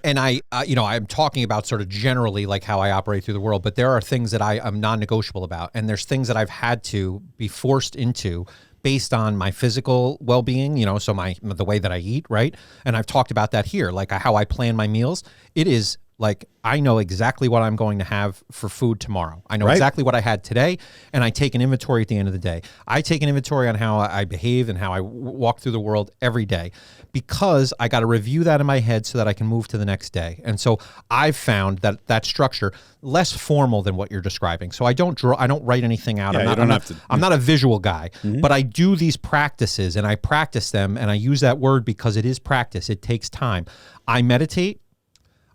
And I, I'm talking about sort of generally like how I operate through the world, but there are things that I am non-negotiable about. And there's things that I've had to be forced into based on my physical well-being, so the way that I eat, right? And I've talked about that here, like how I plan my meals. It is like, I know exactly what I'm going to have for food tomorrow. I know exactly what I had today, and I take an inventory at the end of the day. I take an inventory on how I behave and how I walk through the world every day, because I got to review that in my head so that I can move to the next day. And so I've found that structure less formal than what you're describing. So I don't write anything out. Yeah, I'm not a visual guy, but I do these practices, and I practice them, and I use that word because it is practice. It takes time. I meditate.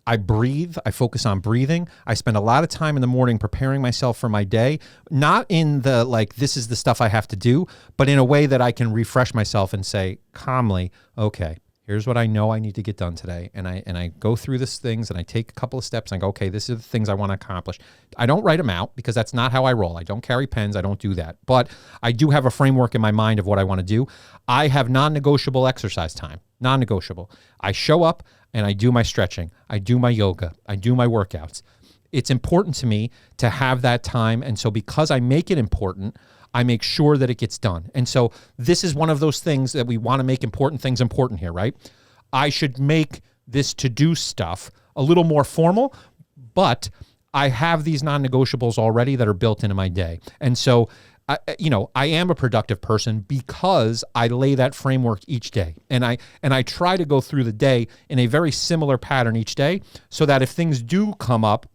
I breathe. I focus on breathing. I spend a lot of time in the morning preparing myself for my day, not in the this is the stuff I have to do, but in a way that I can refresh myself and say calmly, okay, here's what I know I need to get done today. And I go through these things, and I take a couple of steps, and I go, okay, this are the things I want to accomplish. I don't write them out because that's not how I roll. I don't carry pens. I don't do that. But I do have a framework in my mind of what I want to do. I have non-negotiable exercise time, non-negotiable. I show up and I do my stretching. I do my yoga. I do my workouts. It's important to me to have that time. And so because I make it important, I make sure that it gets done. And so this is one of those things that we want to make important things important here, right? I should make this to-do stuff a little more formal, but I have these non-negotiables already that are built into my day. And so I am a productive person because I lay that framework each day. And I try to go through the day in a very similar pattern each day, so that if things do come up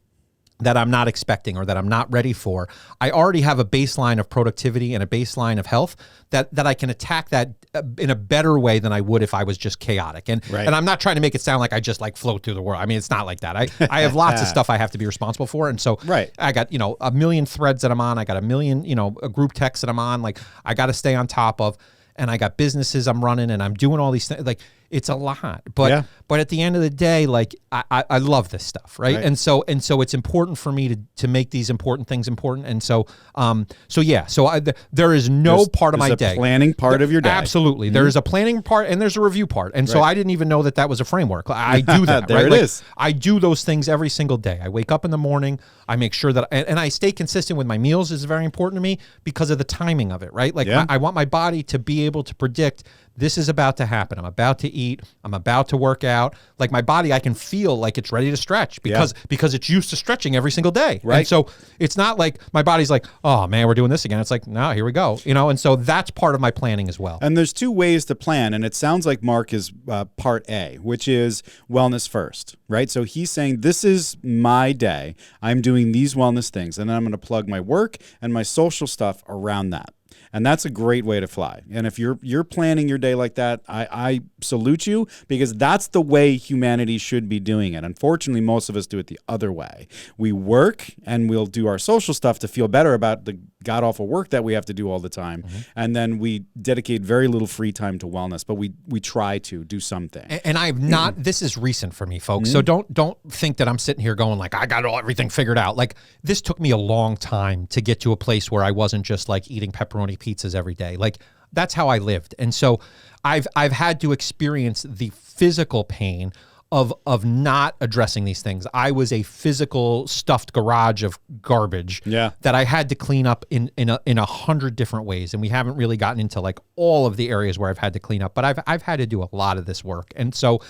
that I'm not expecting or that I'm not ready for, I already have a baseline of productivity and a baseline of health that I can attack that in a better way than I would if I was just chaotic. And I'm not trying to make it sound like I just float through the world. I mean, it's not like that. I have lots of stuff I have to be responsible for. And so I got, a million threads that I'm on. I got a million, a group text that I'm on. Like, I got to stay on top of, and I got businesses I'm running, and I'm doing all these things. Like, it's a lot, but at the end of the day, I love this stuff, right? And so it's important for me to make these important things important. And so there is no part of my day. There's a planning part of your day. Absolutely, there is a planning part and there's a review part. And so I didn't even know that was a framework. I do that. There it is. I do those things every single day. I wake up in the morning. I make sure that, and I stay consistent with my meals is very important to me because of the timing of it, right? I want my body to be able to predict this is about to happen. I'm about to eat. I'm about to work out. Like, my body, I can feel like it's ready to stretch because it's used to stretching every single day. Right. And so it's not like my body's like, oh man, we're doing this again. It's like, no, here we go. And so that's part of my planning as well. And there's two ways to plan. And it sounds like Mark is part A, which is wellness first, right? So he's saying, this is my day. I'm doing these wellness things. And then I'm going to plug my work and my social stuff around that. And that's a great way to fly. And if you're planning your day like that, I salute you, because that's the way humanity should be doing it. Unfortunately, most of us do it the other way. We work and we'll do our social stuff to feel better about the god-awful work that we have to do all the time. And then we dedicate very little free time to wellness, but we try to do something. And I've not, this is recent for me, folks. So don't think that I'm sitting here going like, I got everything figured out. Like, this took me a long time to get to a place where I wasn't just eating pepperoni pizzas every day. Like, that's how I lived. And so I've had to experience the physical pain of not addressing these things. I was a physical stuffed garage of garbage that I had to clean up in 100 different ways. And we haven't really gotten into like all of the areas where I've had to clean up, but I've had to do a lot of this work. And so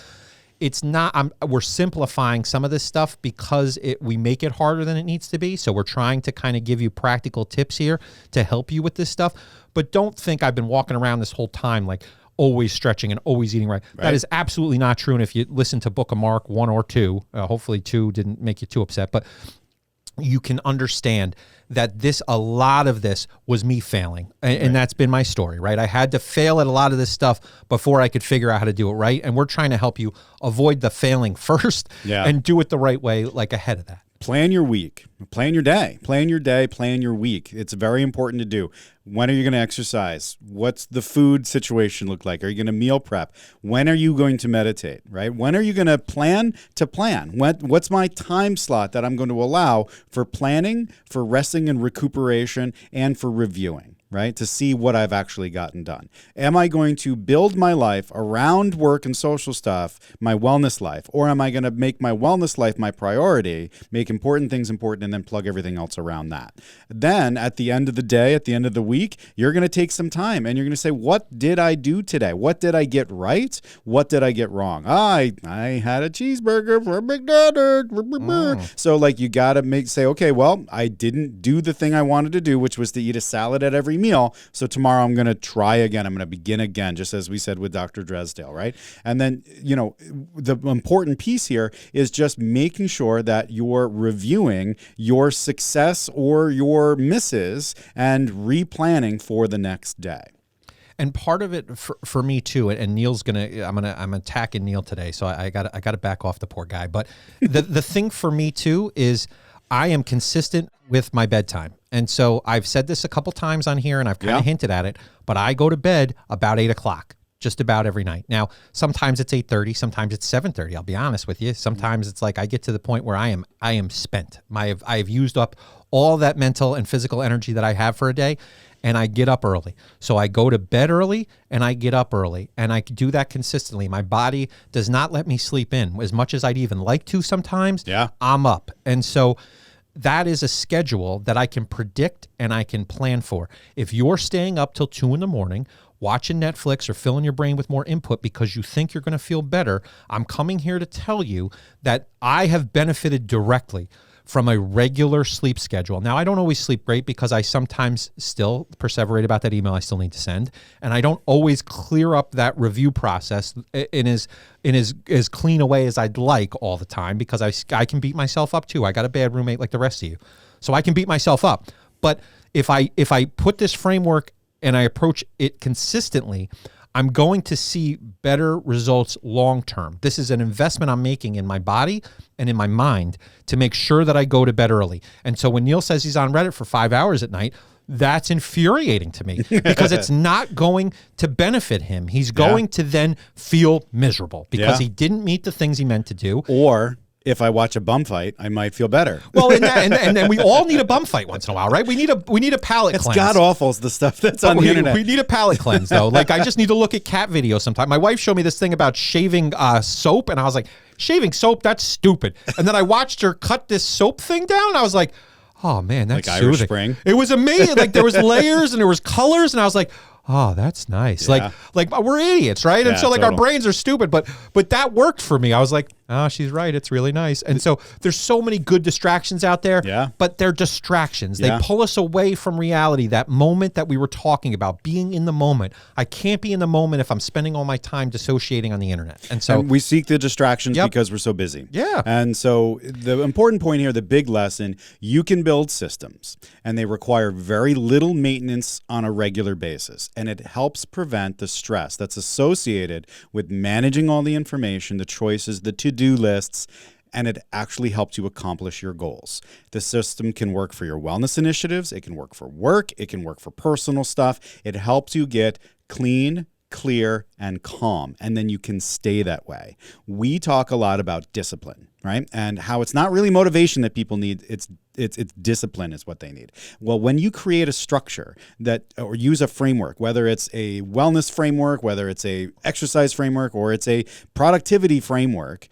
it's not, we're simplifying some of this stuff because we make it harder than it needs to be. So we're trying to kind of give you practical tips here to help you with this stuff. But don't think I've been walking around this whole time like always stretching and always eating right. That is absolutely not true. And if you listen to Book of Mark 1 or 2, hopefully 2 didn't make you too upset, but you can understand that a lot of this was me failing. And that's been my story, right? I had to fail at a lot of this stuff before I could figure out how to do it right. And we're trying to help you avoid the failing first and do it the right way, like ahead of that. Plan your week, plan your day, plan your week. It's very important to do. When are you going to exercise? What's the food situation look like? Are you going to meal prep? When are you going to meditate, right? When are you going to plan? What's my time slot that I'm going to allow for planning, for resting and recuperation, and for reviewing? Right? To see what I've actually gotten done. Am I going to build my life around work and social stuff, my wellness life, or am I going to make my wellness life my priority, make important things important, and then plug everything else around that? Then at the end of the day, at the end of the week, you're going to take some time and you're going to say, what did I do today? What did I get right? What did I get wrong? I had a cheeseburger for McDonald's. So like you got to say, okay, well, I didn't do the thing I wanted to do, which was to eat a salad at every meal. So tomorrow I'm going to try again. I'm going to begin again, just as we said with Dr. Dresdale, right? And then, the important piece here is just making sure that you're reviewing your success or your misses and replanning for the next day. And part of it for me too, and Neal's I'm attacking Neal today, so I got to back off the poor guy. But the thing for me too is I am consistent with my bedtime. And so I've said this a couple times on here and I've kind of hinted at it, but I go to bed about 8 o'clock, just about every night. Now, sometimes it's 8:30, sometimes it's 7:30. I'll be honest with you. Sometimes it's like I get to the point where I am spent. I have used up all that mental and physical energy that I have for a day, and I get up early. So I go to bed early and I get up early, and I do that consistently. My body does not let me sleep in as much as I'd even like to sometimes. I'm up. And so that is a schedule that I can predict and I can plan for. If you're staying up till 2 a.m, watching Netflix or filling your brain with more input because you think you're going to feel better, I'm coming here to tell you that I have benefited directly from a regular sleep schedule. Now, I don't always sleep great because I sometimes still perseverate about that email I still need to send, and I don't always clear up that review process in as clean a way as I'd like all the time because I can beat myself up too. I got a bad roommate like the rest of you, so I can beat myself up. But if I put this framework and I approach it consistently, I'm going to see better results long term. This is an investment I'm making in my body and in my mind to make sure that I go to bed early. And so when Neal says he's on Reddit for 5 hours at night, that's infuriating to me because it's not going to benefit him. He's going to then feel miserable because he didn't meet the things he meant to do. Or if I watch a bum fight, I might feel better. Well, and we all need a bum fight once in a while, right? We need a palate cleanse. It's god awful the stuff that's on the internet. We need a palate cleanse though. Like I just need to look at cat videos sometime. My wife showed me this thing about shaving soap, and I was like, shaving soap? That's stupid. And then I watched her cut this soap thing down, and I was like, oh man, that's like soothing. Irish Spring. It was amazing. Like there was layers and there was colors, and I was like, oh, that's nice. Like we're idiots, right? And so like our brains are stupid, but that worked for me. I was like, oh, she's right. It's really nice. And so there's so many good distractions out there, but they're distractions. They pull us away from reality, that moment that we were talking about, being in the moment. I can't be in the moment if I'm spending all my time dissociating on the internet. And so we seek the distractions because we're so busy. And so the important point here, the big lesson, you can build systems and they require very little maintenance on a regular basis. And it helps prevent the stress that's associated with managing all the information, the choices, the to-do lists, and it actually helps you accomplish your goals. The system can work for your wellness initiatives. It can work for work. It can work for personal stuff. It helps you get clean, clear, and calm. And then you can stay that way. We talk a lot about discipline, right? And how it's not really motivation that people need. It's discipline is what they need. Well, when you create a structure or use a framework, whether it's a wellness framework, whether it's a exercise framework, or it's a productivity framework,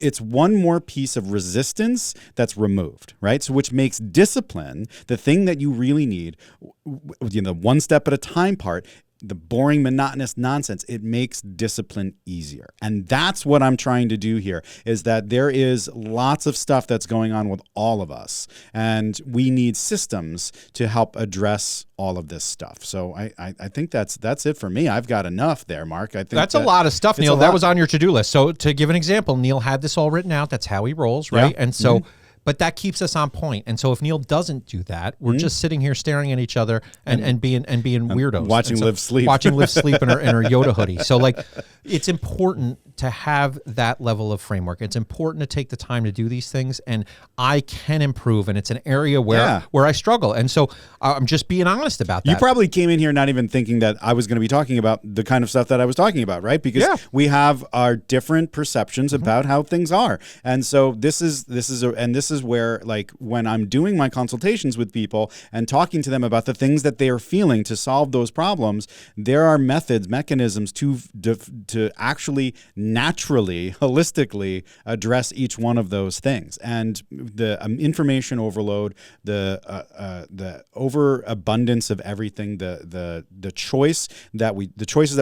it's one more piece of resistance that's removed, right? So which makes discipline the thing that you really need, one step at a time part. The boring, monotonous nonsense, it makes discipline easier. And that's what I'm trying to do here, is that there is lots of stuff that's going on with all of us. And we need systems to help address all of this stuff. So I think that's it for me. I've got enough there, Mark. I think that's a lot of stuff, Neal. That was on your to-do list. So to give an example, Neal had this all written out. That's how he rolls, right? Yeah. And so... But that keeps us on point. And so if Neal doesn't do that, we're just sitting here staring at each other and being weirdos. Watching Liv sleep. Watching Liv sleep in her Yoda hoodie. So like it's important to have that level of framework. It's important to take the time to do these things, and I can improve, and it's an area where I struggle. And so I'm just being honest about that. You probably came in here not even thinking that I was going to be talking about the kind of stuff that I was talking about, right? Because we have our different perceptions about how things are. And so this is where, like, when I'm doing my consultations with people and talking to them about the things that they are feeling to solve those problems, there are mechanisms to actually naturally, holistically address each one of those things. And the information overload, the overabundance of everything, the choices that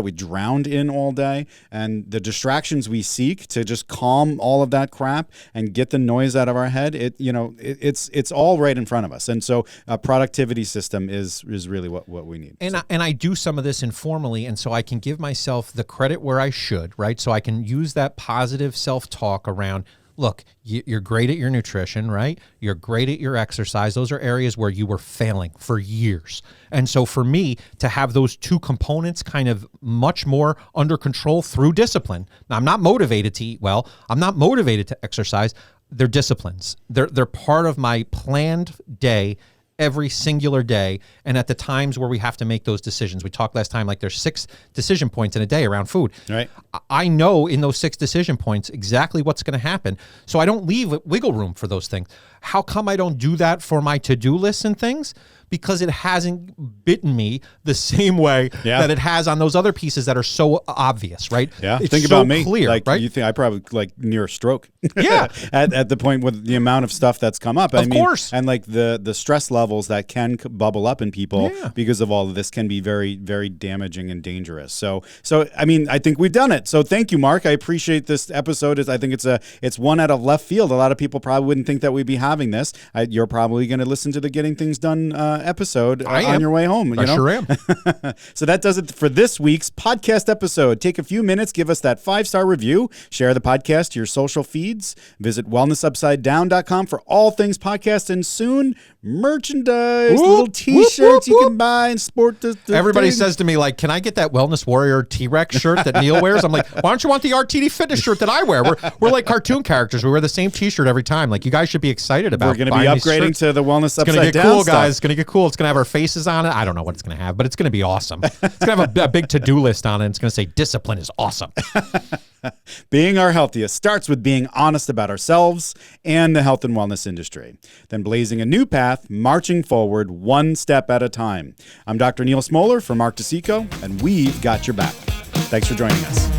we drowned in all day, and the distractions we seek to just calm all of that crap and get the noise out of our head. It's all right in front of us. And so a productivity system is really what we need. And I do some of this informally, and so I can give myself the credit where I should, right? So I can use that positive self-talk around, look, you're great at your nutrition, right? You're great at your exercise. Those are areas where you were failing for years. And so for me to have those two components kind of much more under control through discipline. Now, I'm not motivated to eat well. I'm not motivated to exercise. They're disciplines. They're part of my planned day, every singular day, and at the times where we have to make those decisions. We talked last time, like there's 6 decision points in a day around food. Right. I know in those 6 decision points exactly what's going to happen, so I don't leave wiggle room for those things. How come I don't do that for my to-do lists and things? Because it hasn't bitten me the same way that it has on those other pieces that are so obvious, right? Yeah, it's think so about me. Clear, like, right? You think I probably near a stroke. Yeah, at the point with the amount of stuff that's come up. Of course, and like the stress levels that can bubble up in people because of all of this can be very, very damaging and dangerous. So I mean, I think we've done it. So thank you, Mark. I appreciate this episode. I think it's one out of left field. A lot of people probably wouldn't think that we'd be having this. You're probably going to listen to the Getting Things Done episode on your way home. I sure am. So that does it for this week's podcast episode. Take a few minutes, give us that 5-star review, share the podcast to your social feeds, visit wellnessupsidedown.com for all things podcast, and soon merchandise, little t-shirts you can buy and sport the Everybody thing. says to me, like, can I get that Wellness Warrior T-Rex shirt that Neal wears? I'm like, why don't you want the RTD Fitness shirt that I wear? We're like cartoon characters. We wear the same t-shirt every time. Like, you guys should be excited about. We're going to be upgrading to the Wellness Upside Down. It's going to get cool, stuff. guys. It's going to get cool. It's going to have our faces on it. I don't know what it's going to have, but it's going to be awesome. It's going to have a big to-do list on it. It's going to say discipline is awesome. Being our healthiest starts with being honest about ourselves and the health and wellness industry, then blazing a new path, marching forward one step at a time. I'm Dr. Neal Smoller for Mark DeCicco, and we've got your back. Thanks for joining us.